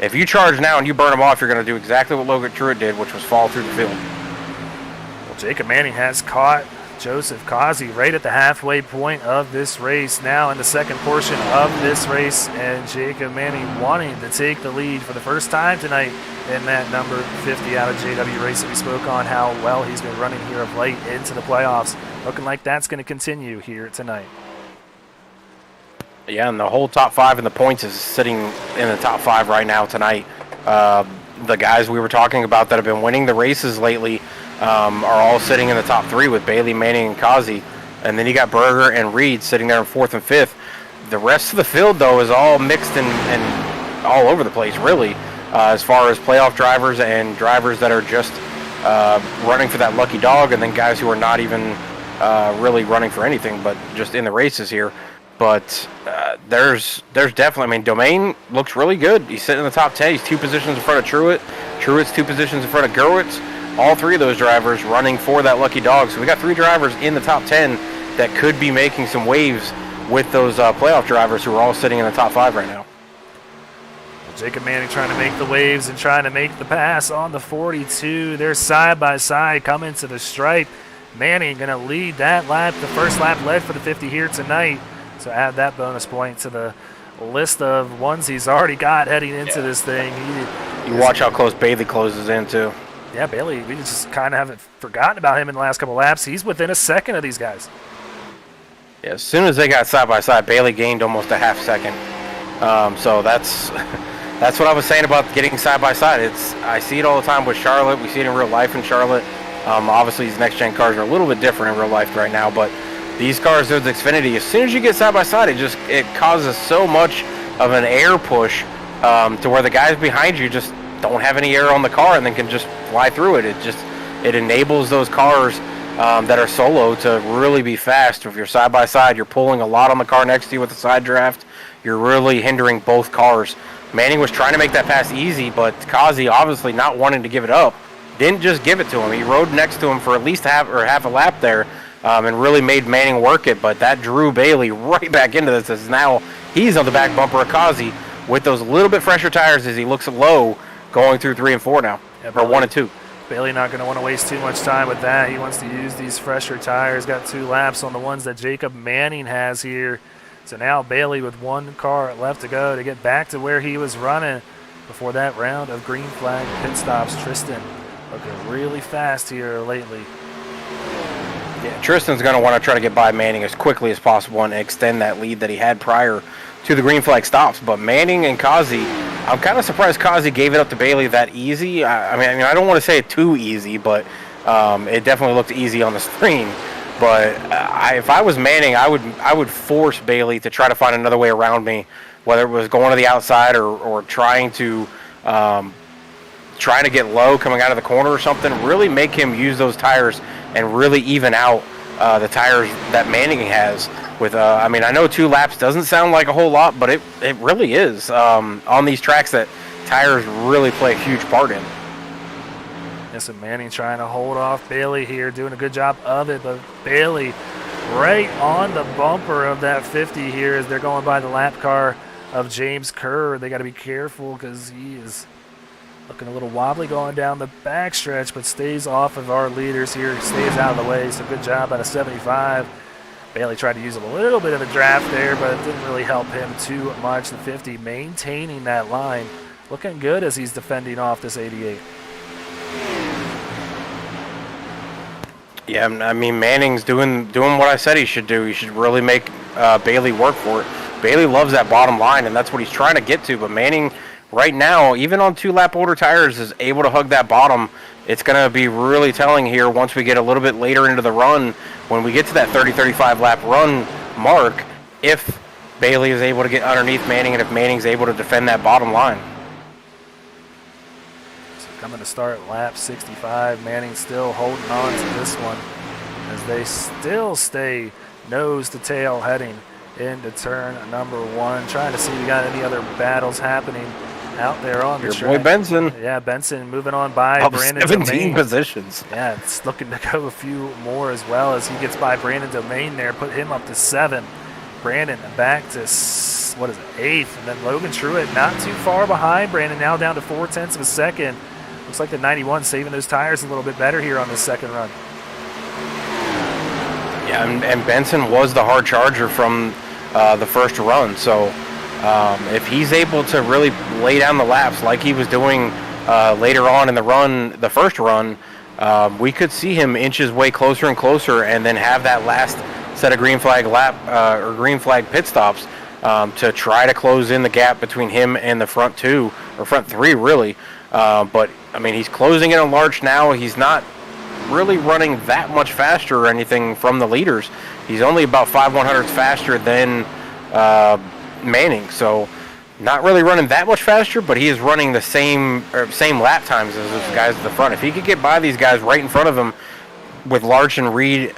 if you charge now and you burn them off, you're going to do exactly what Logan Truitt did, which was fall through the field. Well, Jacob Manning has caught Joseph Kazi right at the halfway point of this race, now in the second portion of this race, and Jacob Manning wanting to take the lead for the first time tonight in that number 50 out of JW race that we spoke on, how well he's been running here of late into the playoffs. Looking like that's going to continue here tonight. Yeah, and the whole top 5 in the points is sitting in the top 5 right now tonight. The guys we were talking about that have been winning the races lately are all sitting in the top 3 with Bailey, Manning, and Kazi. And then you got Berger and Reed sitting there in 4th and 5th. The rest of the field, though, is all mixed and all over the place, really, as far as playoff drivers and drivers that are just running for that lucky dog, and then guys who are not even really running for anything, but just in the races here. But there's definitely, I mean, Domain looks really good. He's sitting in the top 10. He's 2 positions in front of Truitt. Truitt's 2 positions in front of Gerwitz. All 3 of those drivers running for that lucky dog. So we got 3 drivers in the top 10 that could be making some waves with those playoff drivers who are all sitting in the top 5 right now. Jacob Manning trying to make the waves and trying to make the pass on the 42. They're side by side coming to the stripe. Manning going to lead that lap. The first lap led for the 50 here tonight. So add that bonus point to the list of ones he's already got heading into this thing. You watch how close Bailey closes in, too. Yeah, Bailey, we just kind of haven't forgotten about him in the last couple laps. He's within a second of these guys. Yeah, as soon as they got side by side, Bailey gained almost a half second. So that's what I was saying about getting side by side. I see it all the time with Charlotte. We see it in real life in Charlotte. Obviously, these next gen cars are a little bit different in real life right now, but these cars with Xfinity, as soon as you get side by side, it causes so much of an air push to where the guys behind you just don't have any air on the car and then can just fly through it. It enables those cars that are solo to really be fast. If you're side by side, you're pulling a lot on the car next to you with the side draft. You're really hindering both cars. Manning was trying to make that pass easy, but Kazi, obviously not wanting to give it up, didn't just give it to him. He rode next to him for at least half a lap there. And really made Manning work it, but that drew Bailey right back into this, as now he's on the back bumper of Kazi with those little bit fresher tires as he looks low going through 3 and 4 now, or 1 and 2. Bailey not going to want to waste too much time with that. He wants to use these fresher tires. Got 2 laps on the ones that Jacob Manning has here. So now Bailey with 1 car left to go to get back to where he was running before that round of green flag pit stops. Tristan looking really fast here lately. Yeah, Tristan's going to want to try to get by Manning as quickly as possible and extend that lead that he had prior to the green flag stops. But Manning and Kazi, I'm kind of surprised Kazi gave it up to Bailey that easy. I mean, I don't want to say it too easy, but it definitely looked easy on the screen. But if I was Manning, I would force Bailey to try to find another way around me, whether it was going to the outside or trying to get low coming out of the corner or something. Really make him use those tires and really even out the tires that Manning has. With I mean, I know 2 laps doesn't sound like a whole lot, but it really is on these tracks that tires really play a huge part in. Yes, and Manning trying to hold off Bailey here, doing a good job of it, but Bailey right on the bumper of that 50 here as they're going by the lap car of James Kerr. They got to be careful because he is looking a little wobbly going down the backstretch, but stays off of our leaders here, stays out of the way. So good job out of 75. Bailey tried to use a little bit of a draft there, but it didn't really help him too much. The 50 maintaining that line, looking good as he's defending off this 88. Yeah, I mean, Manning's doing what I said he should do. He should really make Bailey work for it. Bailey loves that bottom line, and that's what he's trying to get to. But Manning, right now, even on 2-lap older tires, is able to hug that bottom. It's going to be really telling here once we get a little bit later into the run, when we get to that 30-35 lap run mark, if Bailey is able to get underneath Manning and if Manning's able to defend that bottom line. Coming to start lap 65. Manning still holding on to this one as they still stay nose to tail heading into turn number 1. Trying to see if we got any other battles happening out there on the Your track. boy Benson. Yeah, Benson moving on by Up Brandon 17 Domain. positions. Yeah, it's looking to go a few more as well as he gets by Brandon Domain there, put him up to 7. Brandon back to, 8th, and then Logan Truitt not too far behind Brandon, now down to 0.4 of a second. Looks like the 91 saving those tires a little bit better here on this second run. Yeah, and Benson was the hard charger from the first run, so if he's able to really lay down the laps like he was doing later on in the first run, we could see him inch his way closer and closer, and then have that last set of green flag lap or green flag pit stops to try to close in the gap between him and the front 2 or front 3 really. But I mean, he's closing in on Larch now. He's not really running that much faster or anything from the leaders. He's only about 5/100ths faster than Manning, so not really running that much faster, but he is running the same lap times as those guys at the front. If he could get by these guys right in front of him with Larch and Reed,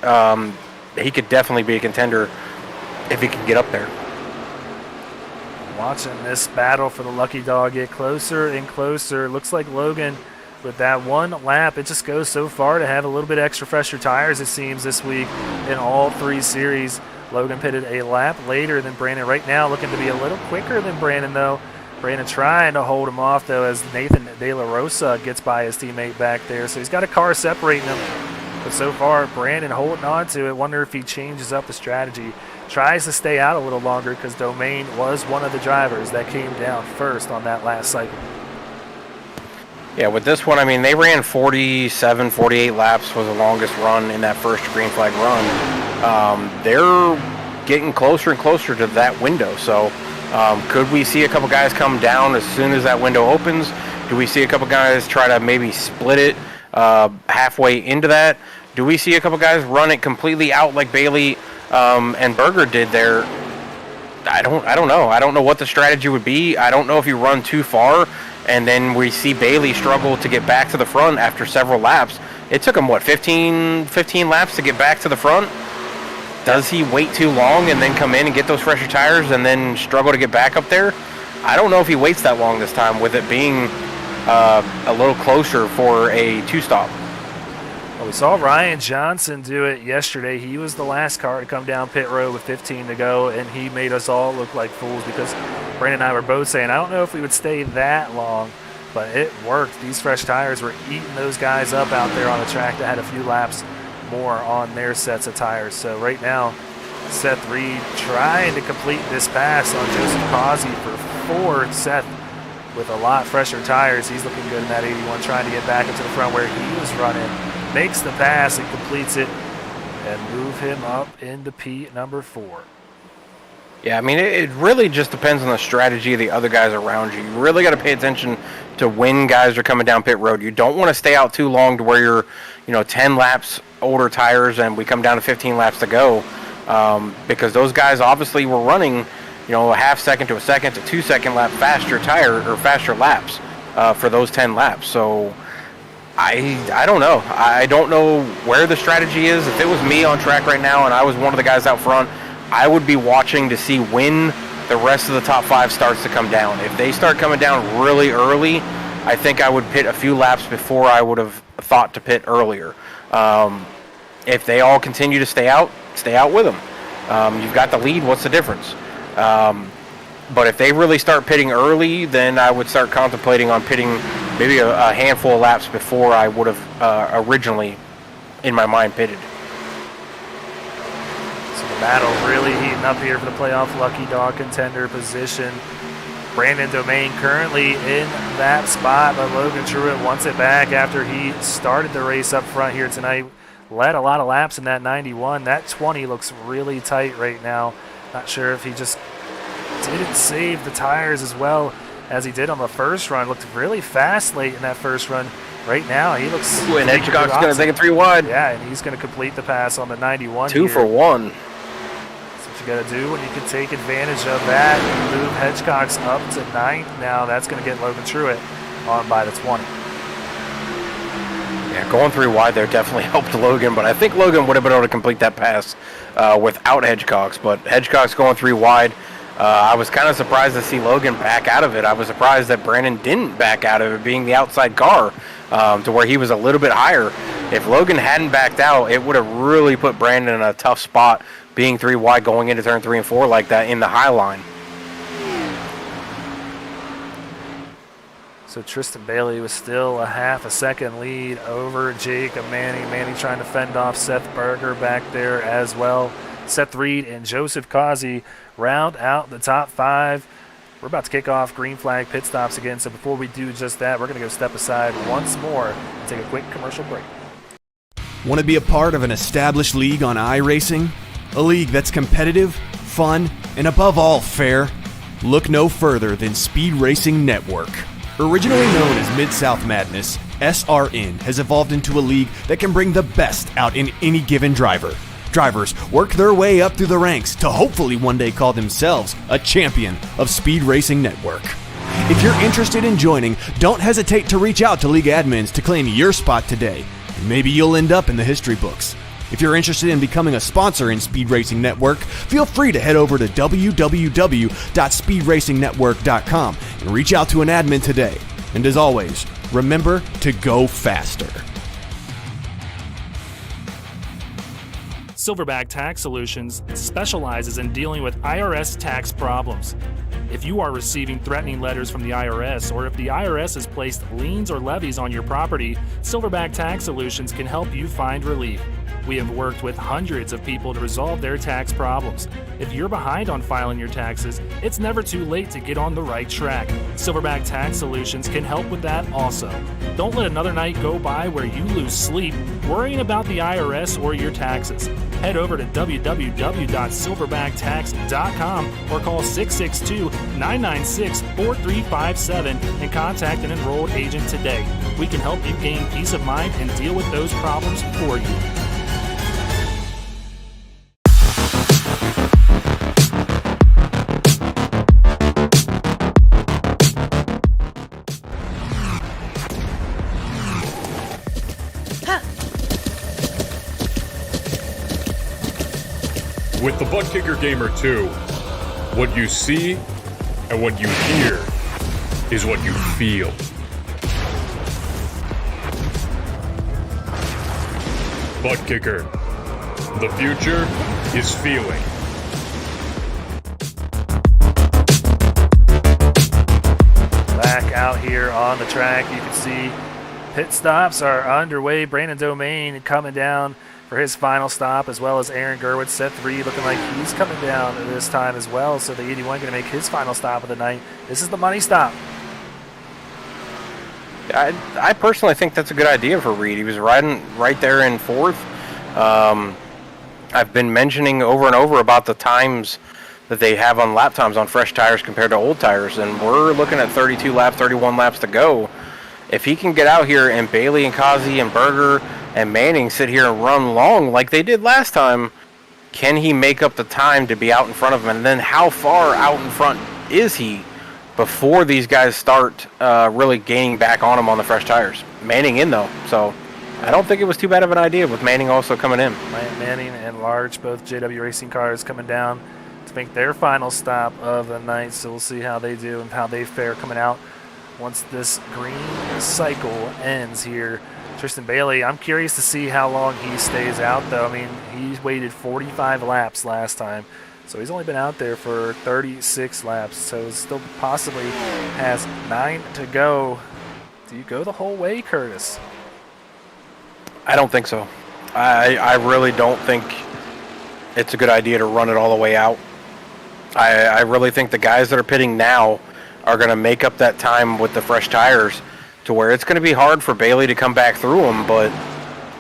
he could definitely be a contender if he can get up there. Watching this battle for the Lucky Dog get closer and closer. Looks like Logan, with that one lap, it just goes so far to have a little bit extra fresher tires, it seems, this week in all 3 series. Logan pitted a lap later than Brandon. Right now looking to be a little quicker than Brandon, though. Brandon trying to hold him off, though, as Nathan De La Rosa gets by his teammate back there. So he's got a car separating them. But so far, Brandon holding on to it. Wonder if he changes up the strategy. Tries to stay out a little longer because Domain was one of the drivers that came down first on that last cycle. Yeah, with this one, I mean, they ran 47, 48 laps was the longest run in that first green flag run. They're getting closer and closer to that window. So could we see a couple guys come down as soon as that window opens? Do we see a couple guys try to maybe split it halfway into that? Do we see a couple guys run it completely out like Bailey and Berger did there? I don't know. I don't know what the strategy would be. I don't know if you run too far and then we see Bailey struggle to get back to the front after several laps. It took him, 15 laps to get back to the front? Does he wait too long and then come in and get those fresher tires and then struggle to get back up there? I don't know if he waits that long this time, with it being a little closer for a 2-stop. Well, we saw Ryan Johnson do it yesterday. He was the last car to come down pit road with 15 to go, and he made us all look like fools because Brandon and I were both saying, I don't know if we would stay that long, but it worked. These fresh tires were eating those guys up out there on the track that had a few laps more on their sets of tires. So right now, Seth Reed trying to complete this pass on Joseph Causey for 4. Seth with a lot fresher tires. He's looking good in that 81, trying to get back into the front where he was running. Makes the pass and completes it and move him up into P number 4. Yeah, I mean, it really just depends on the strategy of the other guys around you. You really got to pay attention to when guys are coming down pit road. You don't want to stay out too long to where you're, 10 laps older tires and we come down to 15 laps to go, because those guys obviously were running, a half second to a second to 2 second lap faster tire or faster laps for those 10 laps. So I don't know. I don't know where the strategy is. If it was me on track right now and I was one of the guys out front, I would be watching to see when the rest of the top 5 starts to come down. If they start coming down really early, I think I would pit a few laps before I would have thought to pit earlier. If they all continue to stay out with them. You've got the lead. What's the difference? But if they really start pitting early, then I would start contemplating on pitting maybe a handful of laps before I would have originally, in my mind, pitted. So the battle really heating up here for the playoff Lucky Dog contender position. Brandon Domain currently in that spot, but Logan Truitt wants it back after he started the race up front here tonight. Led a lot of laps in that 91. That 20 looks really tight right now. Not sure if he just didn't save the tires as well as he did on the first run. Looked really fast late in that first run. Right now, he looks... Ooh, and Hitchcock's going to take it 3 wide. Yeah, and he's going to complete the pass on the 91 2 here. for 1. That's what you got to do when you can take advantage of that and move Hedgecock's up to 9th. Now that's going to get Logan Truitt on by the 20. Yeah, going 3 wide there definitely helped Logan, but I think Logan would have been able to complete that pass without Hedgecox. But Hedgecox going 3 wide. I was kind of surprised to see Logan back out of it. I was surprised that Brandon didn't back out of it, being the outside car, to where he was a little bit higher. If Logan hadn't backed out, it would have really put Brandon in a tough spot, being 3 wide going into turn 3 and 4 like that in the high line. So Tristan Bailey was still a half a second lead over Jacob Manning. Manning trying to fend off Seth Berger back there as well. Seth Reed and Joseph Causey round out the top 5. We're about to kick off green flag pit stops again. So before we do just that, we're going to go step aside once more and take a quick commercial break. Want to be a part of an established league on iRacing? A league that's competitive, fun, and above all fair? Look no further than Speed Racing Network. Originally known as Mid-South Madness, SRN has evolved into a league that can bring the best out in any given driver. Drivers work their way up through the ranks to hopefully one day call themselves a champion of Speed Racing Network. If you're interested in joining, don't hesitate to reach out to league admins to claim your spot today. Maybe you'll end up in the history books. If you're interested in becoming a sponsor in Speed Racing Network, feel free to head over to www.speedracingnetwork.com and reach out to an admin today. And as always, remember to go faster. Silverback Tax Solutions specializes in dealing with IRS tax problems. If you are receiving threatening letters from the IRS, or if the IRS has placed liens or levies on your property, Silverback Tax Solutions can help you find relief. We have worked with hundreds of people to resolve their tax problems. If you're behind on filing your taxes, it's never too late to get on the right track. Silverback Tax Solutions can help with that also. Don't let another night go by where you lose sleep worrying about the IRS or your taxes. Head over to www.silverbacktx.com or call 662-996-4357 and contact an enrolled agent today. We can help you gain peace of mind and deal with those problems for you. With the Butt Kicker Gamer 2, what you see and what you hear is what you feel. Butt Kicker. The future is feeling. Back out here on the track, you can see pit stops are underway. Brandon Domain coming down for his final stop, as well as Aaron Gerwitz. Seth Reed looking like he's coming down this time as well. So the 81 going to make his final stop of the night. This is the money stop. I personally think that's a good idea for Reed. He was riding right there in 4th. I've been mentioning over and over about the times that they have on lap times on fresh tires compared to old tires, and we're looking at 32 laps, 31 laps to go. If he can get out here and Bailey and Kazi and Berger and Manning sit here and run long like they did last time, can he make up the time to be out in front of him? And then how far out in front is he before these guys start really gaining back on him on the fresh tires? Manning in, though, so I don't think it was too bad of an idea with Manning also coming in. Manning and Large, both JW Racing cars coming down to make their final stop of the night. So we'll see how they do and how they fare coming out once this green cycle ends here. Tristan Bailey, I'm curious to see how long he stays out, though. I mean, he waited 45 laps last time, so he's only been out there for 36 laps, so still possibly has 9 to go. Do you go the whole way, Curtis? I don't think so. I really don't think it's a good idea to run it all the way out. I really think the guys that are pitting now are going to make up that time with the fresh tires, to where it's going to be hard for Bailey to come back through them. But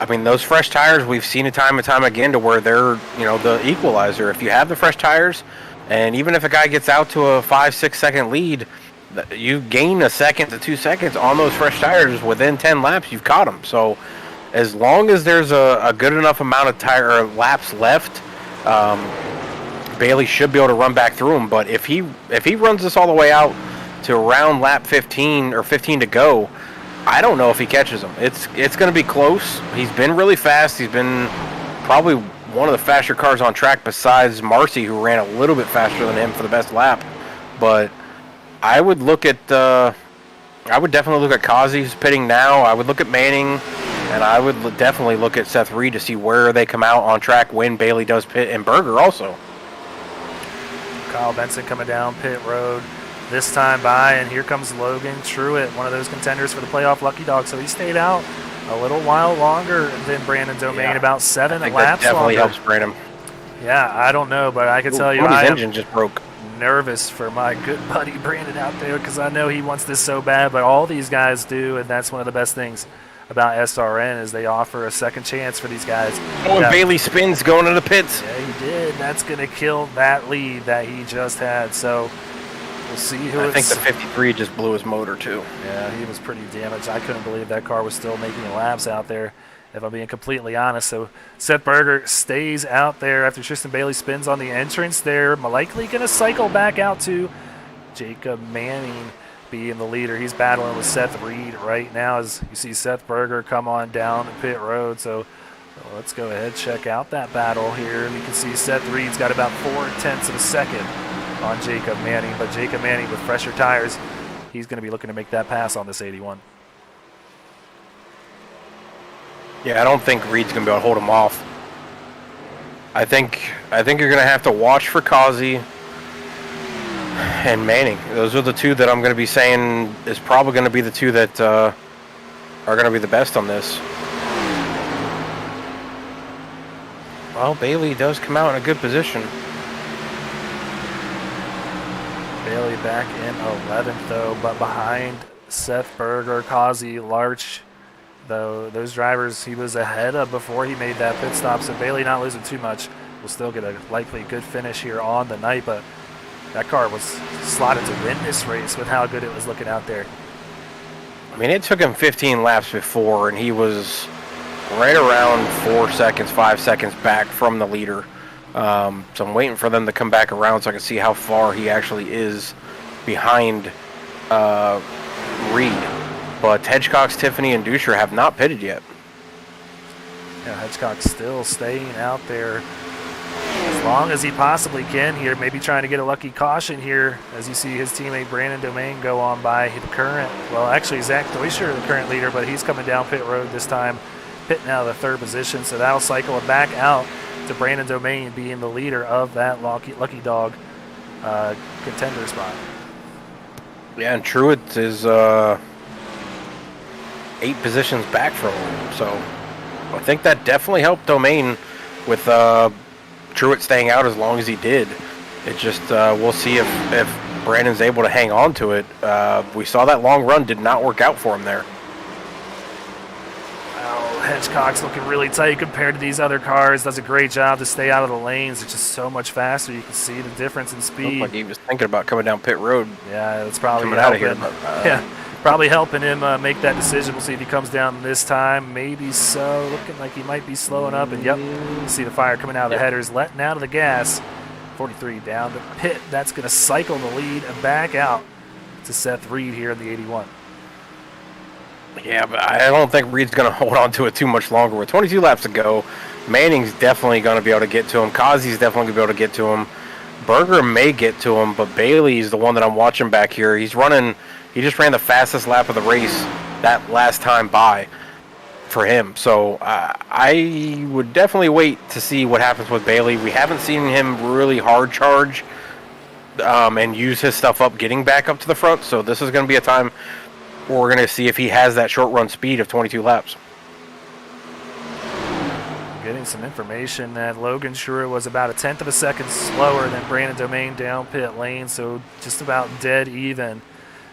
I mean, those fresh tires, we've seen it time and time again to where they're, the equalizer. If you have the fresh tires, and even if a guy gets out to a 5-6 second lead, you gain a second to 2 seconds on those fresh tires within 10 laps, you've caught them. So as long as there's a good enough amount of tire or laps left, Bailey should be able to run back through them. But if he runs this all the way out to around lap 15 or 15 to go, I don't know if he catches him. It's going to be close. He's been really fast. He's been probably one of the faster cars on track besides Marcy, who ran a little bit faster than him for the best lap. But I would look at I would definitely look at Kazi, who's pitting now. I would look at Manning, and I would definitely look at Seth Reed to see where they come out on track when Bailey does pit, and Berger also. Kyle Benson coming down pit road this time by, and here comes Logan Truitt, one of those contenders for the playoff lucky dog. So he stayed out a little while longer than Brandon Domain, about 7 laps that definitely longer. helps Brandon. Yeah, I don't know, but I can tell you, his engine just broke. Nervous for my good buddy Brandon out there because I know he wants this so bad, but all these guys do, and that's one of the best things about SRN is they offer a second chance for these guys. Oh, and Bailey spins going to the pits. Yeah, he did. That's going to kill that lead that he just had. So we'll see who I think the 53 just blew his motor too. Yeah, he was pretty damaged. I couldn't believe that car was still making laps out there, if I'm being completely honest. So Seth Berger stays out there after Tristan Bailey spins on the entrance. They're likely going to cycle back out to Jacob Manning being the leader. He's battling with Seth Reed right now as you see Seth Berger come on down pit road. So let's go ahead check out that battle here. You can see Seth Reed's got about 0.4 of a second on Jacob Manning, but Jacob Manning with fresher tires, he's going to be looking to make that pass on this 81. Yeah, I don't think Reed's going to be able to hold him off. I think you're going to have to watch for Kazi and Manning. Those are the two that I'm going to be saying is probably going to be the two that are going to be the best on this. Well, Bailey does come out in a good position. Bailey back in 11th, though, but behind Seth Berger, Kazi, Larch, though those drivers he was ahead of before he made that pit stop. So Bailey not losing too much. Will still get a likely good finish here on the night, but that car was slotted to win this race with how good it was looking out there. I mean, it took him 15 laps before, and he was right around 4 seconds, 5 seconds back from the leader. So I'm waiting for them to come back around so I can see how far he actually is behind Reed. But Hedgecox, Tiffany, and Duscher have not pitted yet. Yeah, Hedgecock still staying out there as long as he possibly can here, maybe trying to get a lucky caution here as you see his teammate Brandon Domain go on by the current, well, actually Zach Deuscher, the current leader, but he's coming down pit road this time, pitting out of the 3rd position, so that'll cycle it back out to Brandon Domain being the leader of that lucky dog contender spot. Yeah, and Truitt is 8 positions back from him, so I think that definitely helped Domain with Truitt staying out as long as he did. It just, we'll see if Brandon's able to hang on to it. We saw that long run did not work out for him there. Well, Hedgecock's looking really tight compared to these other cars. Does a great job to stay out of the lanes. It's just so much faster. You can see the difference in speed. Looked like he was thinking about coming down pit road. Yeah, it's probably coming out of here. Probably helping him make that decision. We'll see if he comes down this time. Maybe so. Looking like he might be slowing up. And, yep, you see the fire coming out of the headers, letting out of the gas. 43 down the pit. That's going to cycle the lead and back out to Seth Reed here in the 81. Yeah, but I don't think Reed's going to hold on to it too much longer. With 22 laps to go, Manning's definitely going to be able to get to him. Kazi's definitely going to be able to get to him. Berger may get to him, but Bailey's the one that I'm watching back here. He just ran the fastest lap of the race that last time by for him. So I would definitely wait to see what happens with Bailey. We haven't seen him really hard charge and use his stuff up getting back up to the front. So this is going to be a time where we're going to see if he has that short run speed of 22 laps. Getting some information that Logan Schur was about 1/10 of a second slower than Brandon Domain down pit lane, so just about dead even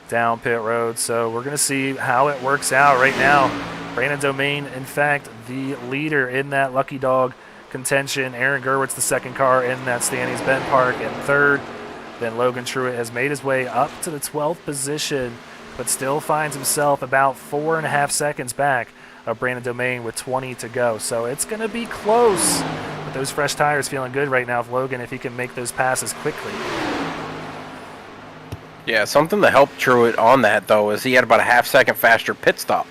down pit road. So we're going to see how it works out right now. Brandon Domain, in fact, the leader in that lucky dog contention. Aaron Gerwitz, the second car in that standings. Ben Park in 3rd. Then Logan Truitt has made his way up to the 12th position, but still finds himself about 4.5 seconds back of Brandon Domain with 20 to go. So it's going to be close. But those fresh tires feeling good right now if Logan, if he can make those passes quickly. Yeah, something that helped Truett on that, though, is he had about a half-second faster pit stop.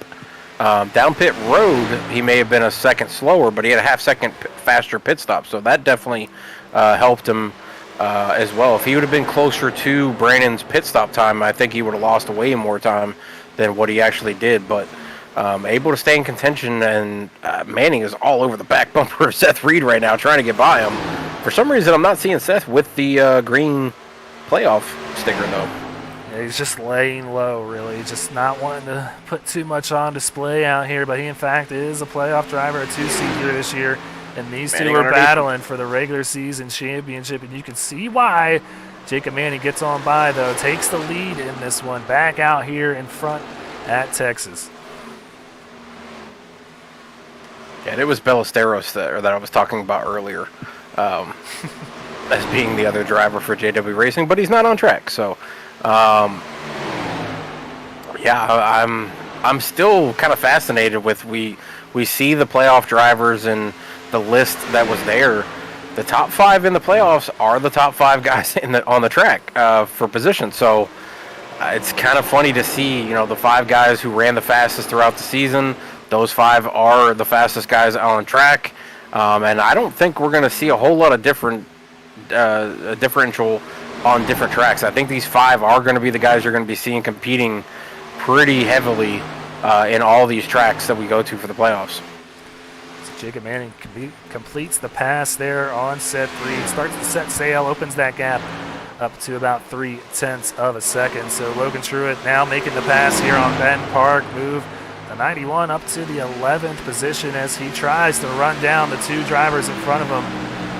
Down pit road, he may have been a second slower, but he had a half-second faster pit stop, so that definitely helped him as well. If he would have been closer to Brandon's pit stop time, I think he would have lost way more time than what he actually did, but able to stay in contention, and Manning is all over the back bumper of Seth Reed right now trying to get by him. For some reason, I'm not seeing Seth with the green playoff sticker, though. Yeah, he's just laying low, really, just not wanting to put too much on display out here, but he, in fact, is a playoff driver, a 2-seed here this year, and these two are battling for the regular season championship, and you can see why. Jacob Manning gets on by, though, takes the lead in this one, back out here in front at Texas. Yeah, it was Ballesteros that I was talking about earlier as being the other driver for JW Racing, but he's not on track, so... yeah, I'm still kind of fascinated with we see the playoff drivers and the list that was there. The top 5 in the playoffs are the top 5 guys on the track for position. So it's kind of funny to see, the 5 guys who ran the fastest throughout the season. Those 5 are the fastest guys on track, and I don't think we're going to see a whole lot of differential on different tracks. I think these 5 are going to be the guys you're going to be seeing competing pretty heavily in all these tracks that we go to for the playoffs. So Jacob Manning completes the pass there on Seth Reed, starts to set sail, opens that gap up to about 0.3 of a second. So Logan Truett now making the pass here on Ben Park, move the 91 up to the 11th position as he tries to run down the 2 drivers in front of him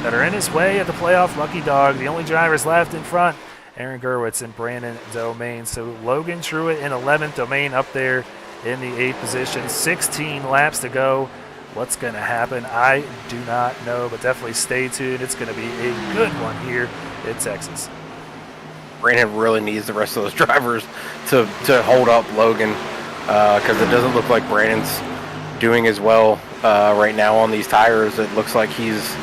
that are in his way at the playoff lucky dog. The only drivers left in front, Aaron Gerwitz and Brandon Domain. So Logan Truett in 11th, Domain up there in the 8th position. 16 laps to go. What's going to happen? I do not know, but definitely stay tuned. It's going to be a good one here in Texas. Brandon really needs the rest of those drivers to hold up Logan because it doesn't look like Brandon's doing as well right now on these tires. It looks like he's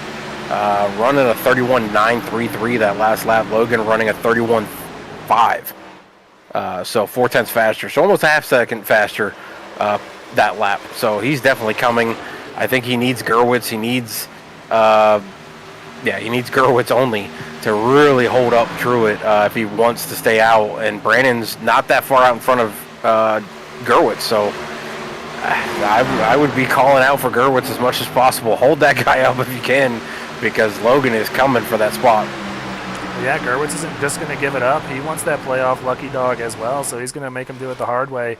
running a 31.933 that last lap. Logan running a 31.5. So 0.4 faster. So almost a half-second faster that lap. So he's definitely coming. I think he needs Gerwitz. He needs Gerwitz only to really hold up Truett if he wants to stay out. And Brandon's not that far out in front of Gerwitz. So I would be calling out for Gerwitz as much as possible. Hold that guy up if you can, because Logan is coming for that spot. Yeah, Gerwitz isn't just going to give it up. He wants that playoff lucky dog as well, so he's going to make him do it the hard way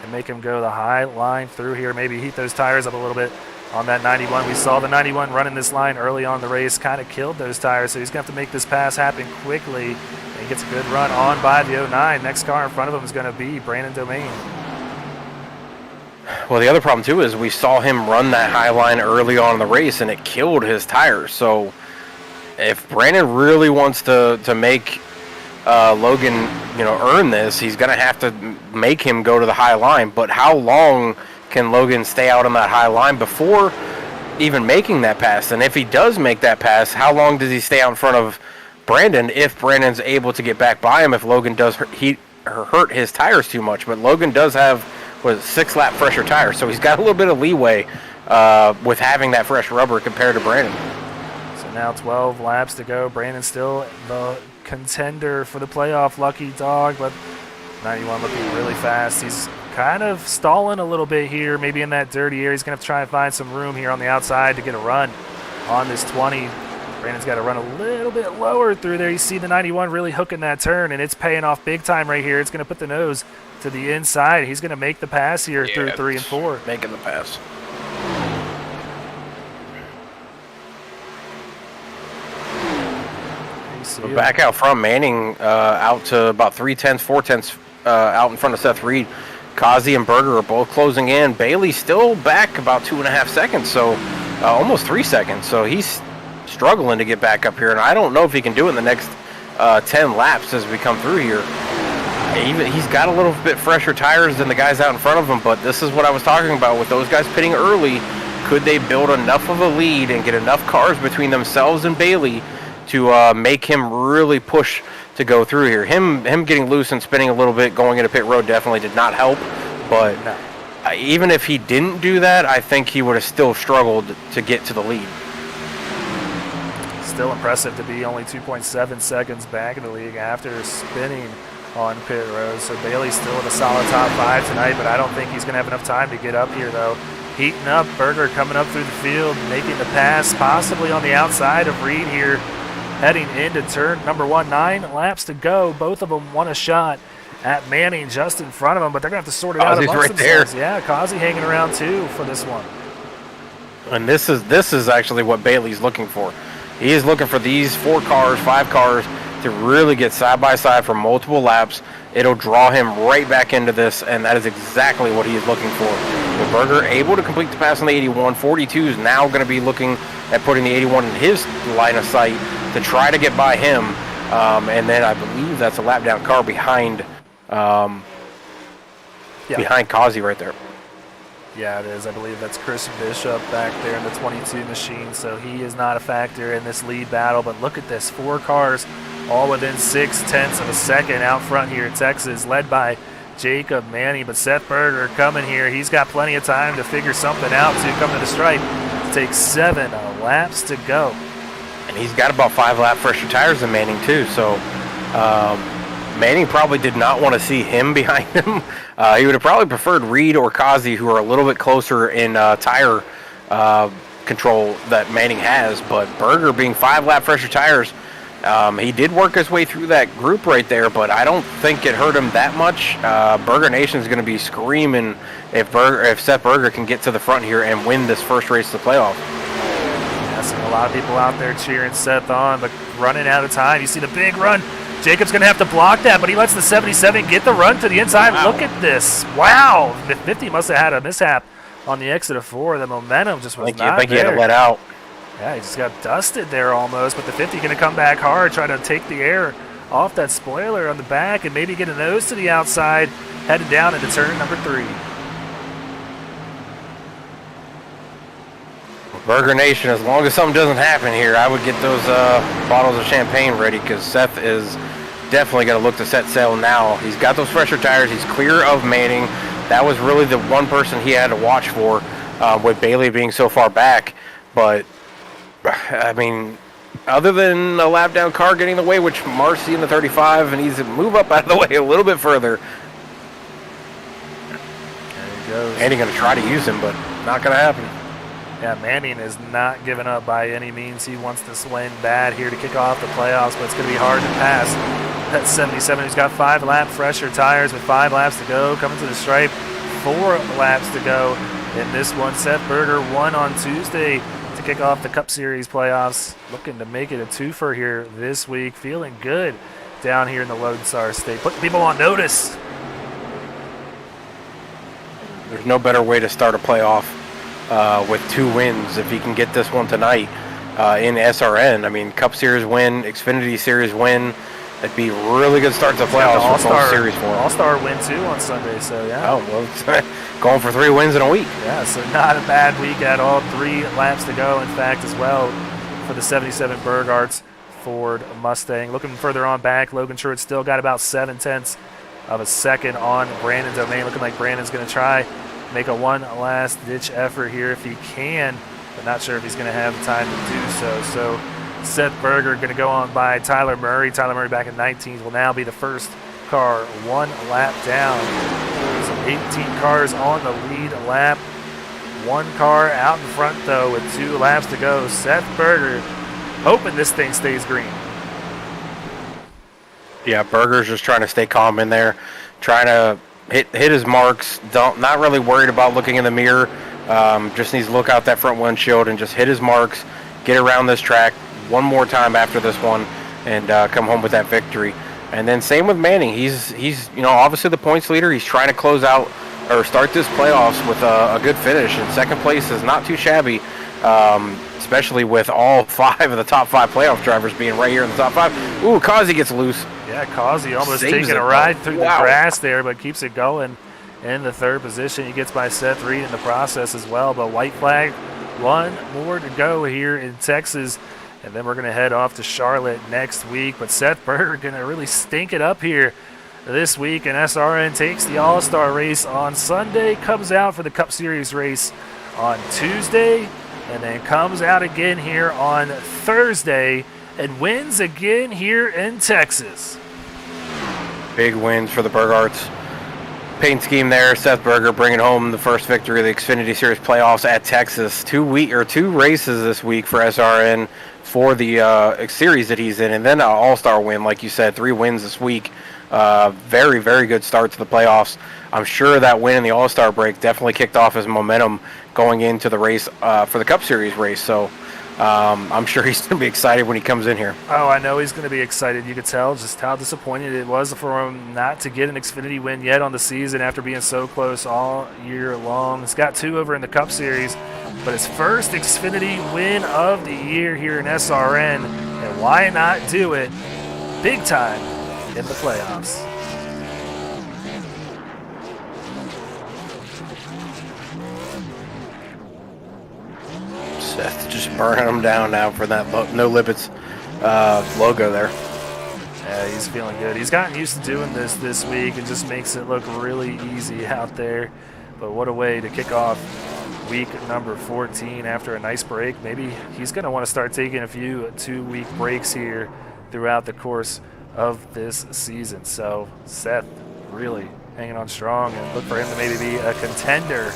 and make him go the high line through here, maybe heat those tires up a little bit on that 91. We saw the 91 running this line early on in the race, kind of killed those tires, so he's going to have to make this pass happen quickly. And he gets a good run on by the 09. Next car in front of him is going to be Brandon Domain. Well, the other problem, too, is we saw him run that high line early on in the race, and it killed his tires. So if Brandon really wants to make Logan, earn this, he's going to have to make him go to the high line. But how long can Logan stay out on that high line before even making that pass? And if he does make that pass, how long does he stay out in front of Brandon if Brandon's able to get back by him if Logan does hurt his tires too much? But Logan does have 6-lap fresher tires, so he's got a little bit of leeway with having that fresh rubber compared to Brandon. So now 12 laps to go. Brandon still the contender for the playoff lucky dog, but 91 looking really fast. He's kind of stalling a little bit here, maybe in that dirty area. He's going to try and find some room here on the outside to get a run on this 20. Brandon's got to run a little bit lower through there. You see the 91 really hooking that turn, and it's paying off big time right here. It's going to put the nose to the inside. He's going to make the pass here through 3 and 4. Making the pass. We're back out front. Manning out to about 0.4 out in front of Seth Reed. Kazi and Berger are both closing in. Bailey still back about 2.5 seconds, so almost 3 seconds. So he's struggling to get back up here, and I don't know if he can do it in the next 10 laps as we come through here. He's got a little bit fresher tires than the guys out in front of him, but this is what I was talking about with those guys pitting early. Could they build enough of a lead and get enough cars between themselves and Bailey to make him really push to go through here. Him getting loose and spinning a little bit going into pit road definitely did not help, but even if he didn't do that, I think he would have still struggled to get to the lead. Still impressive to be only 2.7 seconds back in the league after spinning on pit road. So Bailey's still in a solid top 5 tonight, but I don't think he's going to have enough time to get up here, though. Heating up, Berger coming up through the field, making the pass, possibly on the outside of Reed here, heading into turn number 1. 9 laps to go. Both of them want a shot at Manning just in front of him, but they're going to have to sort it out amongst themselves. Yeah, Kazi hanging around too for this one. And this is actually what Bailey's looking for. He is looking for these 4 cars, 5 cars to really get side by side for multiple laps. It'll draw him right back into this, and that is exactly what he is looking for. With Berger able to complete the pass on the 81, 42 is now going to be looking at putting the 81 in his line of sight to try to get by him. And then I believe that's a lap down car behind behind Kazi right there. Yeah, it is. I believe that's Chris Bishop back there in the 22 machine, so he is not a factor in this lead battle. But look at this, 4 cars all within 0.6 of a second out front here in Texas, led by Jacob Manning. But Seth Berger coming here. He's got plenty of time to figure something out to come to the stripe. It takes 7 laps to go. And he's got about 5 lap fresher tires than Manning too, so Manning probably did not want to see him behind him. He would have probably preferred Reed or Kazi, who are a little bit closer in tire control that Manning has. But Berger being 5 lap fresher tires, he did work his way through that group right there, but I don't think it hurt him that much. Berger Nation is going to be screaming if Seth Berger can get to the front here and win this first race of the playoff. Yeah, seeing a lot of people out there cheering Seth on, but running out of time. You see the big run. Jacob's going to have to block that, but he lets the 77 get the run to the inside. Wow. Look at this. Wow. The 50 must have had a mishap on the exit of 4. The momentum just was not there. I think he had to let out. Yeah, he just got dusted there almost, but the 50 going to come back hard, try to take the air off that spoiler on the back and maybe get a nose to the outside, headed down into turn number 3. Burger Nation, as long as something doesn't happen here, I would get those bottles of champagne ready, because Seth is definitely going to look to set sail now. He's got those fresher tires. He's clear of Manning. That was really the one person he had to watch for, with Bailey being so far back. But, I mean, other than a lap down car getting in the way, which Marcy in the 35 needs to move up out of the way a little bit further. There he goes. Manning going to try to use him, but not going to happen. Yeah, Manning is not giving up by any means. He wants to swing bad here to kick off the playoffs, but it's going to be hard to pass. That 77 who's got 5 lap fresher tires with 5 laps to go, coming to the stripe, 4 laps to go in this one. Seth Berger won on Tuesday to kick off the Cup Series playoffs, looking to make it a twofer here this week. Feeling good down here in the Lone Star State, putting people on notice. There's no better way to start a playoff with 2 wins if he can get this one tonight in SRN. I mean, Cup Series win, Xfinity Series win. It'd be a really good start to the playoffs for both series for him. All-Star win too on Sunday, so yeah. Oh, well, going for 3 wins in a week. Yeah, so not a bad week at all. 3 laps to go, in fact, as well, for the 77 Burgarts Ford Mustang. Looking further on back, Logan Truitt still got about 0.7 of a second on Brandon Domain. Looking like Brandon's going to try make a one last ditch effort here if he can, but not sure if he's going to have the time to do so. So Seth Berger going to go on by Tyler Murray. Tyler Murray back in 19th will now be the first car 1 lap down. So 18 cars on the lead lap. 1 car out in front though with 2 laps to go. Seth Berger hoping this thing stays green. Yeah, Berger's just trying to stay calm in there, trying to hit his marks. Not really worried about looking in the mirror. Just needs to look out that front windshield and just hit his marks, get around this track one more time after this one, and come home with that victory. And then same with Manning. He's obviously the points leader. He's trying to close out or start this playoffs with a good finish. And second place is not too shabby, especially with all 5 of the top 5 playoff drivers being right here in the top 5. Ooh, Kazi gets loose. Yeah, Kazi almost taking a ride through the grass there, but keeps it going in the 3rd position. He gets by Seth Reed in the process as well, but white flag, 1 more to go here in Texas And then we're going to head off to Charlotte next week. But Seth Berger going to really stink it up here this week. And SRN takes the All-Star race on Sunday, comes out for the Cup Series race on Tuesday, and then comes out again here on Thursday and wins again here in Texas. Big wins for the Burgarts. Paint scheme there. Seth Berger bringing home the first victory of the Xfinity Series playoffs at Texas. Two races this week for SRN for the series that he's in, and then an All-Star win, like you said, 3 wins this week. Very, very good start to the playoffs. I'm sure that win in the All-Star break definitely kicked off his momentum going into the race for the Cup Series race. So I'm sure he's going to be excited when he comes in here. Oh, I know he's going to be excited. You could tell just how disappointed it was for him not to get an Xfinity win yet on the season after being so close all year long. He's got 2 over in the Cup Series, but his first Xfinity win of the year here in SRN, and why not do it big time in the playoffs? Seth just burning him down now for that No Limits logo there. Yeah, he's feeling good. He's gotten used to doing this week and just makes it look really easy out there. But what a way to kick off week number 14 after a nice break. Maybe he's going to want to start taking a few 2-week breaks here throughout the course of this season. So Seth really hanging on strong, and look for him to maybe be a contender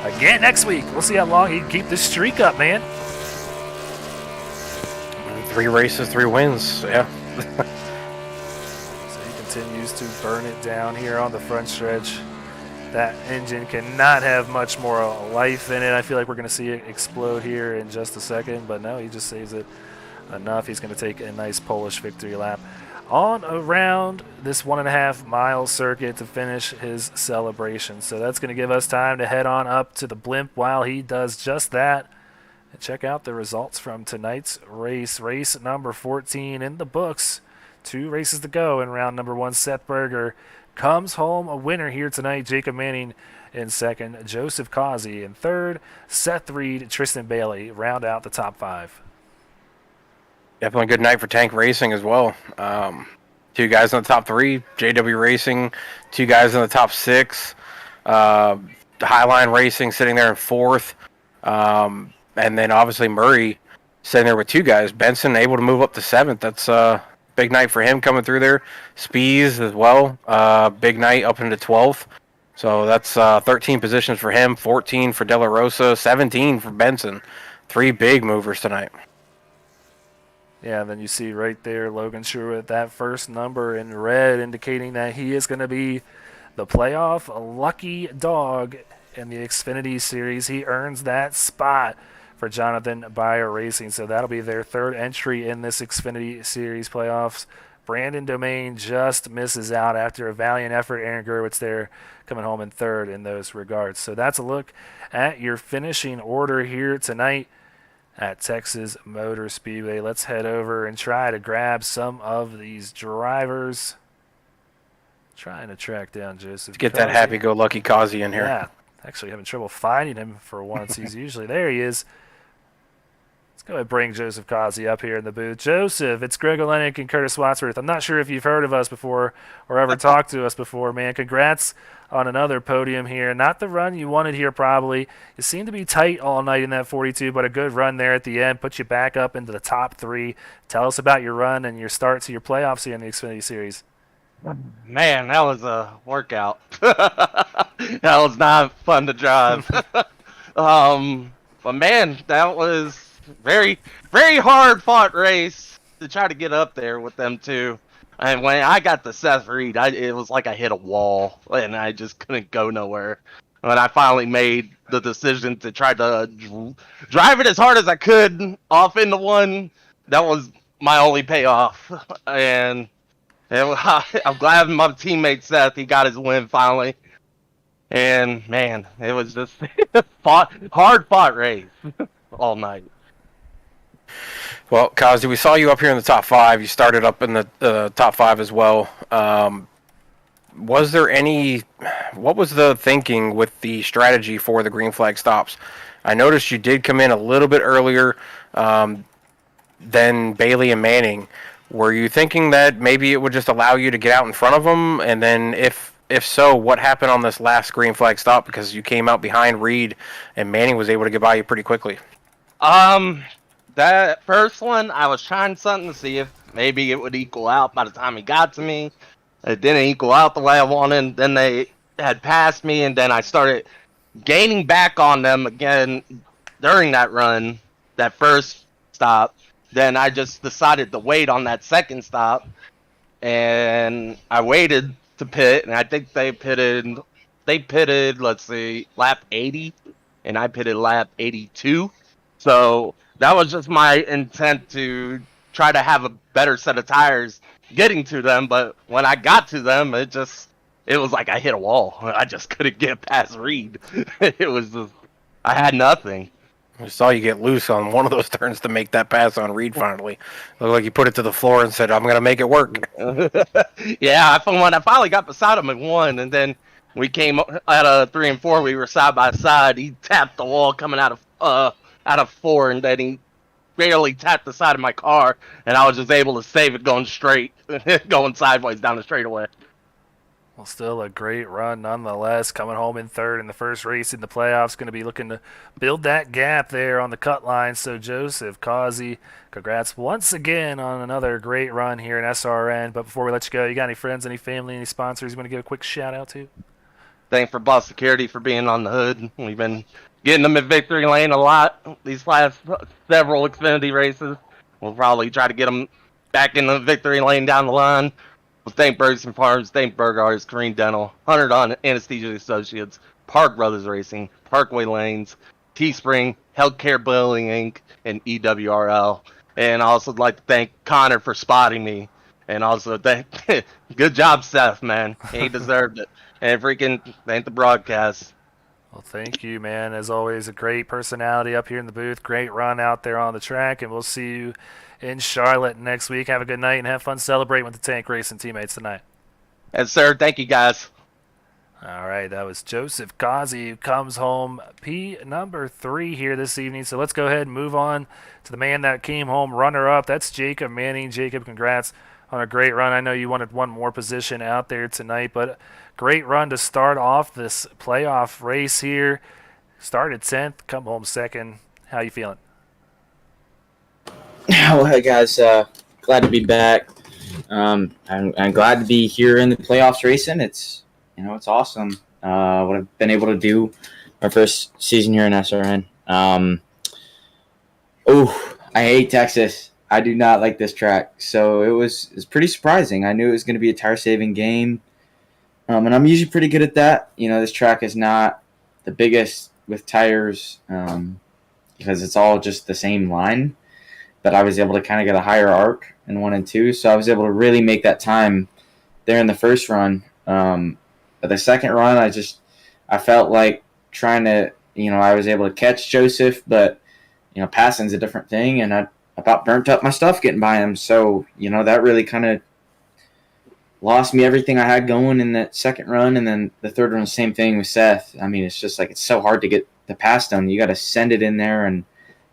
again next week. We'll see how long he can keep this streak up, man. 3 races, 3 wins. Yeah. So he continues to burn it down here on the front stretch. That engine cannot have much more life in it. I feel like we're going to see it explode here in just a second, but no, he just saves it enough. He's going to take a nice Polish victory lap on around this 1.5 mile circuit to finish his celebration. So that's going to give us time to head on up to the blimp while he does just that and check out the results from tonight's race. Race number 14 in the books. 2 races to go in round number 1. Seth Berger comes home a winner here tonight. Jacob Manning in second, Joseph Causey in third, Seth Reed, Tristan Bailey round out the top 5. Definitely a good night for Tank Racing as well. 2 guys in the top 3, JW Racing, 2 guys in the top 6, Highline Racing sitting there in 4th, and then obviously Murray sitting there with 2 guys. Benson able to move up to 7th. That's big night for him coming through there. Spees as well, big night up into 12th. So that's 13 positions for him, 14 for De La Rosa, 17 for Benson. 3 big movers tonight. Yeah, and then you see right there Logan Schuer with that first number in red, indicating that he is going to be the playoff lucky dog in the Xfinity Series. He earns that spot for Jonathan Byer Racing, so that'll be their 3rd entry in this Xfinity Series playoffs. Brandon Domain just misses out after a valiant effort. Aaron Gerwitz there coming home in 3rd in those regards. So that's a look at your finishing order here tonight at Texas Motor Speedway. Let's head over and try to grab some of these drivers. Trying to track down Joseph. Get that happy-go-lucky Causey in here. Yeah, actually having trouble finding him for once. He's usually there. He is. Let's go ahead and bring Joseph Causey up here in the booth. Joseph, it's Greg Olenek and Curtis Wadsworth. I'm not sure if you've heard of us before or ever talked to us before, man. Congrats on another podium here. Not the run you wanted here, probably. You seemed to be tight all night in that 42, but a good run there at the end. Put you back up into the top 3. Tell us about your run and your start to your playoffs here in the Xfinity Series. Man, that was a workout. That was not fun to drive. But man, that was very, very hard fought race to try to get up there with them two. And when I got to Seth Reed, it was like I hit a wall and I just couldn't go nowhere. When I finally made the decision to try to drive it as hard as I could off into one, that was my only payoff. And I'm glad my teammate Seth, he got his win finally. And man, it was just hard fought race all night. Well, Kazi, we saw you up here in the top 5. You started up in the top 5 as well. What was the thinking with the strategy for the green flag stops? I noticed you did come in a little bit earlier. then Bailey and Manning. Were you thinking that maybe it would just allow you to get out in front of them? And then if so, what happened on this last green flag stop? Because you came out behind Reed and Manning was able to get by you pretty quickly. That first one, I was trying something to see if maybe it would equal out by the time he got to me. It didn't equal out the way I wanted. Then they had passed me, and then I started gaining back on them again during that run, that first stop. Then I just decided to wait on that second stop, and I waited to pit, and I think they pitted, let's see, lap 80, and I pitted lap 82. So that was just my intent to try to have a better set of tires getting to them. But when I got to them, it was like I hit a wall. I just couldn't get past Reed. It was just, I had nothing. I saw you get loose on one of those turns to make that pass on Reed finally. Looked like you put it to the floor and said, I'm going to make it work. Yeah, when I finally got beside him at one, and then we came out of 3 and 4, we were side by side. He tapped the wall coming out of 4, and then he barely tapped the side of my car, and I was just able to save it going straight, going sideways down the straightaway. Well, still a great run nonetheless. Coming home in third in the first race in the playoffs. Going to be looking to build that gap there on the cut line. So Joseph Causey, congrats once again on another great run here in SRN. But before we let you go, you got any friends, any family, any sponsors you want to give a quick shout out to? Thanks for Boss Security for being on the hood. We've been getting them in victory lane a lot these last several Xfinity races. We'll probably try to get them back in the victory lane down the line. Well, thank Bergson Farms, thank Burgars, Kareem Dental, Hunter Don Anesthesia Associates, Park Brothers Racing, Parkway Lanes, Teespring, Healthcare Building Inc., and EWRL. And I also like to thank Connor for spotting me. And also good job, Seth, man. He deserved it. And freaking thank the broadcast. Well, thank you, man. As always, a great personality up here in the booth. Great run out there on the track, and we'll see you in Charlotte next week. Have a good night and have fun celebrating with the Tank Racing teammates tonight. Yes, sir. Thank you, guys. All right, that was Joseph Causey, who comes home P number 3 here this evening. So let's go ahead and move on to the man that came home runner-up. That's Jacob Manning. Jacob, congrats on a great run. I know you wanted one more position out there tonight, but great run to start off this playoff race here. Started 10th, come home second. How you feeling? Well, hey guys, glad to be back. I'm glad to be here in the playoffs racing. It's awesome. What I've been able to do my first season here in SRN. I hate Texas. I do not like this track. So it's pretty surprising. I knew it was going to be a tire saving game. And I'm usually pretty good at that. This track is not the biggest with tires because it's all just the same line. But I was able to kind of get a higher arc in 1 and 2. So I was able to really make that time there in the first run. But the second run, I felt like trying to, I was able to catch Joseph, but, passing's a different thing. And I about burnt up my stuff getting by him. So, that really kind of lost me everything I had going in that second run. And then the third run, same thing with Seth. I mean, it's just like it's so hard to get the pass done. You got to send it in there. And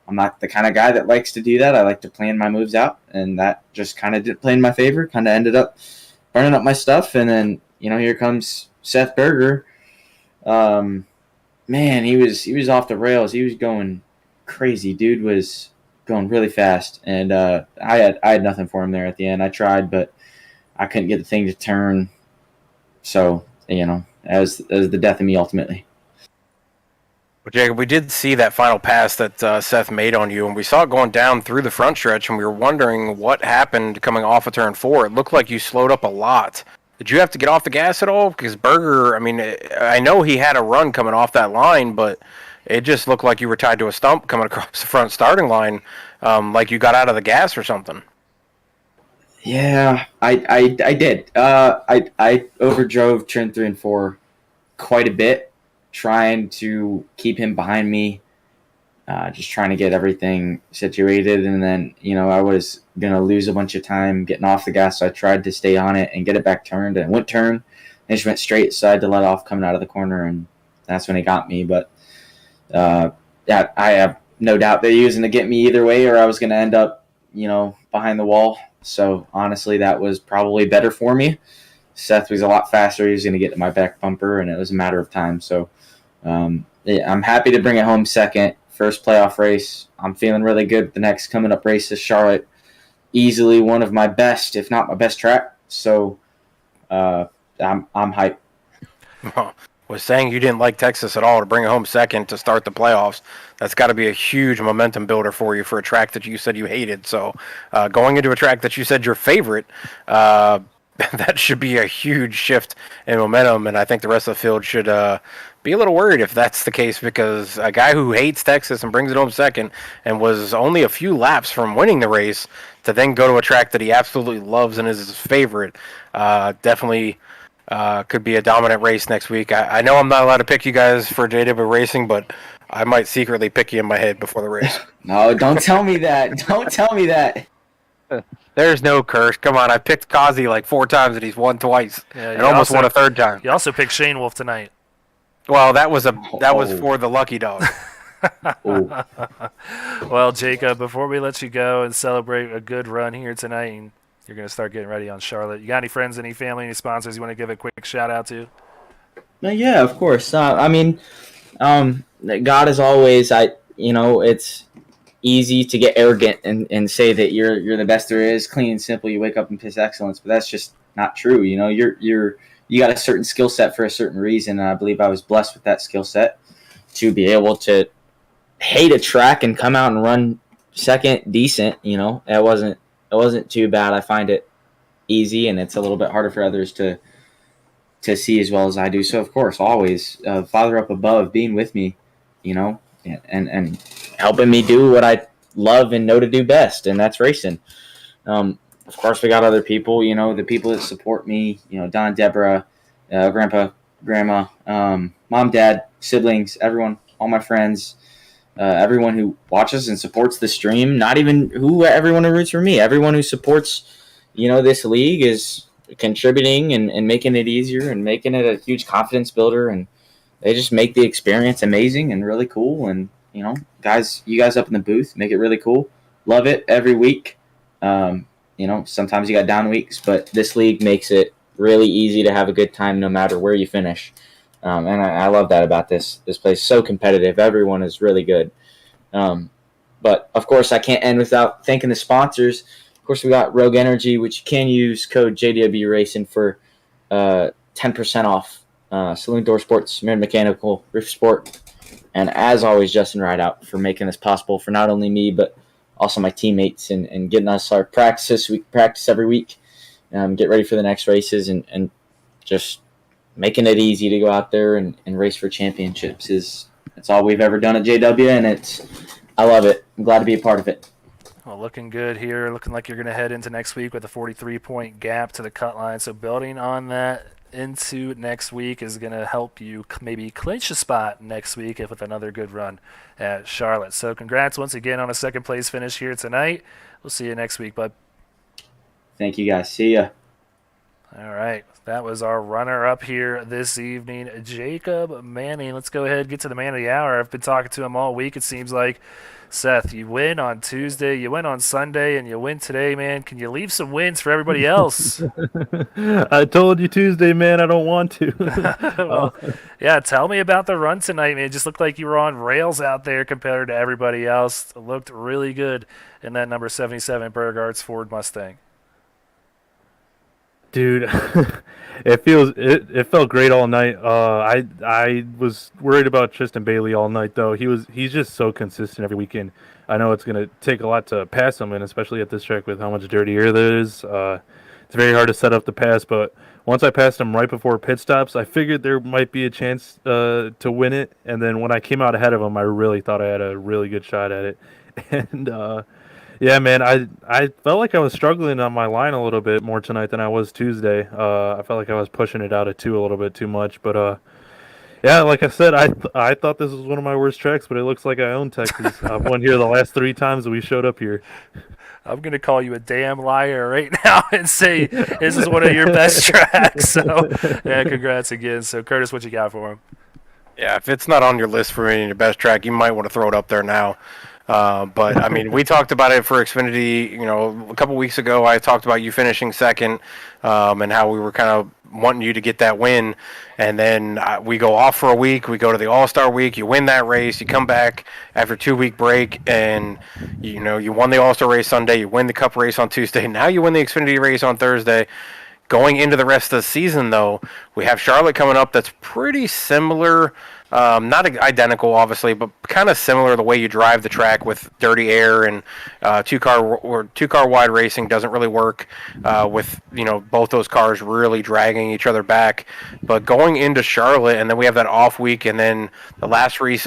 I'm not the kind of guy that likes to do that. I like to plan my moves out. And that just kind of didn't play in my favor. Kind of ended up burning up my stuff. And then, here comes Seth Berger. Man, he was off the rails. He was going crazy. Dude was going really fast. And I had nothing for him there at the end. I tried, but I couldn't get the thing to turn. So, that was the death of me ultimately. But Jacob, we did see that final pass that Seth made on you, and we saw it going down through the front stretch, and we were wondering what happened coming off of turn 4. It looked like you slowed up a lot. Did you have to get off the gas at all? Because Berger, I know he had a run coming off that line, but it just looked like you were tied to a stump coming across the front starting line, like you got out of the gas or something. Yeah, I did. I overdrove turn 3 and 4 quite a bit, trying to keep him behind me, just trying to get everything situated. And then, I was going to lose a bunch of time getting off the gas, so I tried to stay on it and get it back turned. And it went turn, and it just went straight, so I had to let off coming out of the corner, and that's when he got me. But, I have no doubt that he was going to get me either way, or I was going to end up behind the wall. So honestly, that was probably better for me. Seth was a lot faster. He was going to get to my back bumper, and it was a matter of time. So yeah, I'm happy to bring it home second. First playoff race. I'm feeling really good. The next coming up race is Charlotte. Easily one of my best, if not my best track. So I'm hyped. Was saying you didn't like Texas at all to bring it home second to start the playoffs. That's got to be a huge momentum builder for you for a track that you said you hated. So going into a track that you said your favorite, that should be a huge shift in momentum. And I think the rest of the field should be a little worried if that's the case, because a guy who hates Texas and brings it home second and was only a few laps from winning the race to then go to a track that he absolutely loves and is his favorite, definitely could be a dominant race next week. I know I'm not allowed to pick you guys for JW Racing, but I might secretly pick you in my head before the race. No, don't tell me that. Don't tell me that. There's no curse. Come on, I picked Kazi like 4 times and he's won twice, Yeah, and almost won a third time. You also picked Shane Wolf tonight. Well, that was for the lucky dog. Well, Jacob, before we let you go and celebrate a good run here tonight, and you're going to start getting ready on Charlotte, you got any friends, any family, any sponsors you want to give a quick shout out to? Yeah, of course. I mean, God is always. It's easy to get arrogant and say that you're the best there is, clean and simple. You wake up and piss excellence, but that's just not true. You got a certain skill set for a certain reason, and I believe I was blessed with that skill set to be able to hate a track and come out and run second decent. It wasn't too bad. I find it easy, and it's a little bit harder for others to see as well as I do. So of course, always Father up above being with me, and helping me do what I love and know to do best, and that's racing. Of course, we got other people, the people that support me, Don, Deborah, Grandpa, Grandma, Mom, Dad, siblings, everyone, all my friends, everyone who watches and supports the stream, not even everyone who roots for me, everyone who supports, this league is contributing and making it easier and making it a huge confidence builder, and they just make the experience amazing and really cool. And you guys up in the booth make it really cool. Love it every week. Sometimes you got down weeks, but this league makes it really easy to have a good time no matter where you finish. And I love that about this place. So competitive. Everyone is really good. But of course, I can't end without thanking the sponsors. Of course, we got Rogue Energy, which you can use code JW Racing for 10% off. Saloon Door Sports, Mirror Mechanical, Rift Sport, and as always, Justin Rideout for making this possible for not only me, but also my teammates and getting us our practices. We practice every week, get ready for the next races, and just making it easy to go out there and race for championships. It's all we've ever done at JW, and I love it. I'm glad to be a part of it. Well, looking good here. Looking like you're going to head into next week with a 43-point gap to the cut line. So building on that into next week is going to help you maybe clinch a spot next week with another good run at Charlotte. So congrats once again on a second-place finish here tonight. We'll see you next week, bud. Thank you, guys. See ya. All right. That was our runner-up here this evening, Jacob Manning. Let's go ahead and get to the man of the hour. I've been talking to him all week, it seems like. Seth, you win on Tuesday, you win on Sunday, and you win today, man. Can you leave some wins for everybody else? I told you Tuesday, man. I don't want to. Well, yeah, tell me about the run tonight, man. It just looked like you were on rails out there compared to everybody else. It looked really good in that number 77 Burghart's Ford Mustang. Dude, it felt great all night. I was worried about Tristan Bailey all night though. He's just so consistent every weekend. I know it's gonna take a lot to pass him, and especially at this track with how much dirtier there is. It's very hard to set up the pass, but once I passed him right before pit stops, I figured there might be a chance to win it. And then when I came out ahead of him, I really thought I had a really good shot at it. And yeah, man, I felt like I was struggling on my line a little bit more tonight than I was Tuesday. I felt like I was pushing it out at 2 a little bit too much. But, yeah, like I said, I thought this was one of my worst tracks, but it looks like I own Texas. I've won here the last 3 times that we showed up here. I'm going to call you a damn liar right now and say this is one of your best tracks. So, yeah, congrats again. So, Curtis, what you got for him? Yeah, if it's not on your list for being your best track, you might want to throw it up there now. But I mean, we talked about it for Xfinity. You know, a couple weeks ago, I talked about you finishing second, and how we were kind of wanting you to get that win. And then we go off for a week. We go to the All-Star week. You win that race. You come back after a 2-week break, and you know you won the All-Star race Sunday. You win the Cup race on Tuesday. Now you win the Xfinity race on Thursday. Going into the rest of the season, though, we have Charlotte coming up. That's pretty similar. Not identical, obviously, but kind of similar the way you drive the track with dirty air and two-car wide racing doesn't really work with both those cars really dragging each other back. But going into Charlotte, and then we have that off week, and then the last race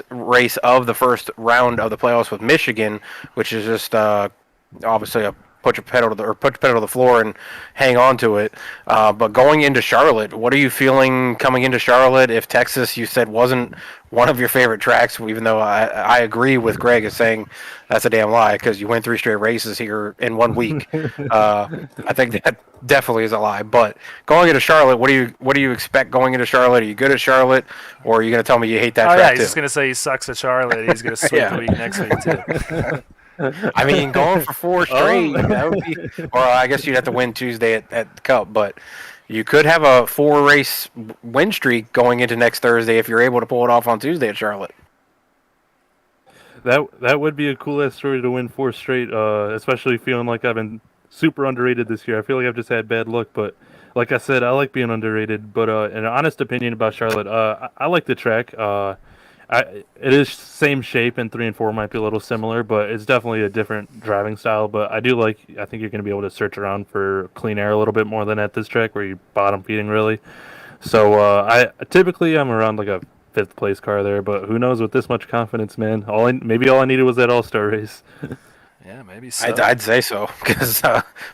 of the first round of the playoffs with Michigan, which is just obviously a put your pedal to the floor and hang on to it. But going into Charlotte, what are you feeling coming into Charlotte? If Texas, you said, wasn't one of your favorite tracks, even though I agree with Greg as saying that's a damn lie because you win 3 straight races here in 1 week. I think that definitely is a lie. But going into Charlotte, what do you expect going into Charlotte? Are you good at Charlotte, or are you going to tell me you hate that track yeah, too? he's just going to say he sucks at Charlotte. He's going to sweep the week next week too. I mean, going for 4 straight, that would be. Or I guess you'd have to win Tuesday at the Cup, but you could have a 4-race win streak going into next Thursday if you're able to pull it off on Tuesday at Charlotte. That would be a cool ass story to win 4 straight, especially feeling like I've been super underrated this year. I feel like I've just had bad luck, but like I said, I like being underrated. But an honest opinion about Charlotte, I like the track. It is same shape, and 3 and 4 might be a little similar, but it's definitely a different driving style. But I think you're going to be able to search around for clean air a little bit more than at this track where you're bottom feeding really. So I'm around like a 5th place car there, but who knows with this much confidence, man. Maybe all I needed was that All-Star race. Yeah, maybe so. I'd say so because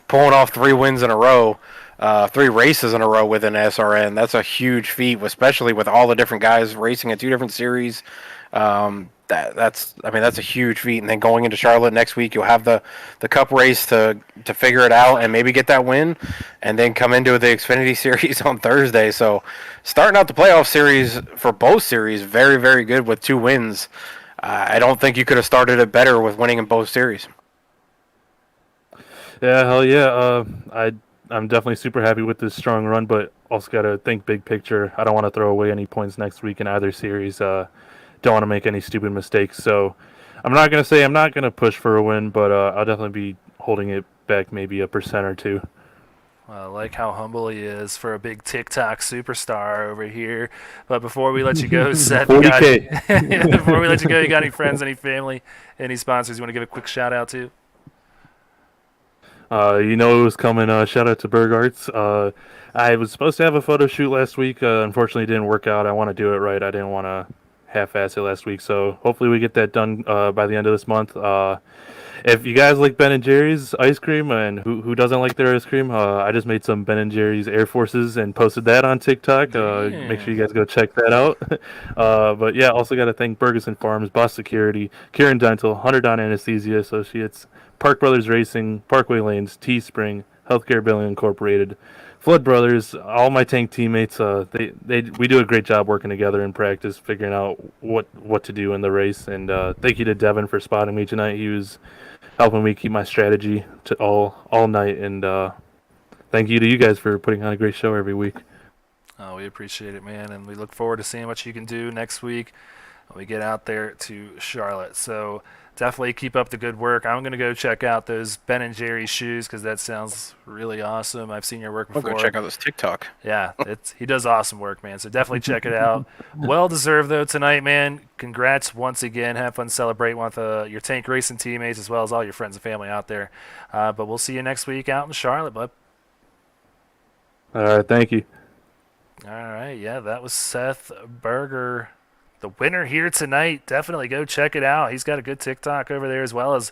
pulling off 3 wins in a row. 3 races in a row with an SRN. That's a huge feat, especially with all the different guys racing in 2 different series. That's a huge feat. And then going into Charlotte next week, you'll have the Cup race to figure it out and maybe get that win, and then come into the Xfinity series on Thursday. So starting out the playoff series for both series, very, very good with 2 wins. I don't think you could have started it better with winning in both series. Yeah, hell yeah. I'm definitely super happy with this strong run, but also got to think big picture. I don't want to throw away any points next week in either series. Don't want to make any stupid mistakes. So I'm not going to say I'm not going to push for a win, but I'll definitely be holding it back maybe 1% or 2. I like how humble he is for a big TikTok superstar over here. But before we let you go, Seth, before we let you go, you got any friends, any family, any sponsors you want to give a quick shout out to? It was coming. Shout out to Berg Arts. I was supposed to have a photo shoot last week. Unfortunately, it didn't work out. I want to do it right. I didn't want to half-ass it last week. So hopefully we get that done by the end of this month. If you guys like Ben & Jerry's ice cream, and who doesn't like their ice cream, I just made some Ben & Jerry's Air Forces and posted that on TikTok. Make sure you guys go check that out. But yeah, also got to thank Bergeson Farms, Boss Security, Kieran Dental, Hunter Don Anesthesia Associates, Park Brothers Racing, Parkway Lanes, Teespring, Healthcare Billing Incorporated, Flood Brothers, all my tank teammates. We do a great job working together in practice, figuring out what to do in the race. And thank you to Devin for spotting me tonight. He was helping me keep my strategy to all night. And thank you to you guys for putting on a great show every week. Oh, we appreciate it, man, and we look forward to seeing what you can do next week when we get out there to Charlotte. So definitely keep up the good work. I'm going to go check out those Ben & Jerry's shoes because that sounds really awesome. I've seen your work before. I'll go check out this TikTok. Yeah, he does awesome work, man. So definitely check it out. Well deserved, though, tonight, man. Congrats once again. Have fun celebrating with your tank racing teammates as well as all your friends and family out there. But we'll see you next week out in Charlotte, bud. All right, thank you. All right, yeah, that was Seth Berger, the winner here tonight. Definitely go check it out. He's got a good TikTok over there as well as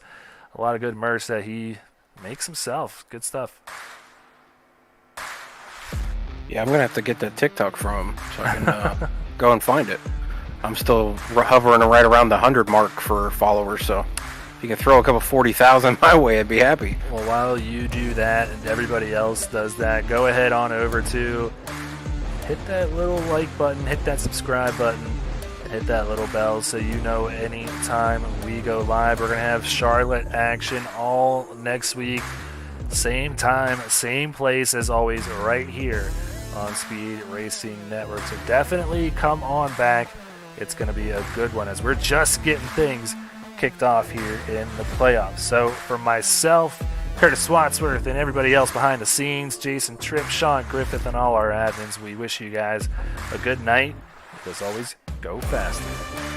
a lot of good merch that he makes himself. Good stuff. Yeah, I'm going to have to get that TikTok from him so I can go and find it. I'm still hovering right around the 100 mark for followers, so if you can throw a couple 40,000 my way, I'd be happy. Well, while you do that and everybody else does that, go ahead on over to hit that little like button, hit that subscribe button, hit that little bell so you know anytime we go live. We're going to have Charlotte action all next week. Same time, same place as always, right here on Speed Racing Network. So definitely come on back. It's going to be a good one as we're just getting things kicked off here in the playoffs. So for myself, Curtis Wadsworth, and everybody else behind the scenes, Jason Tripp, Sean Griffith, and all our admins, we wish you guys a good night. As always, go faster.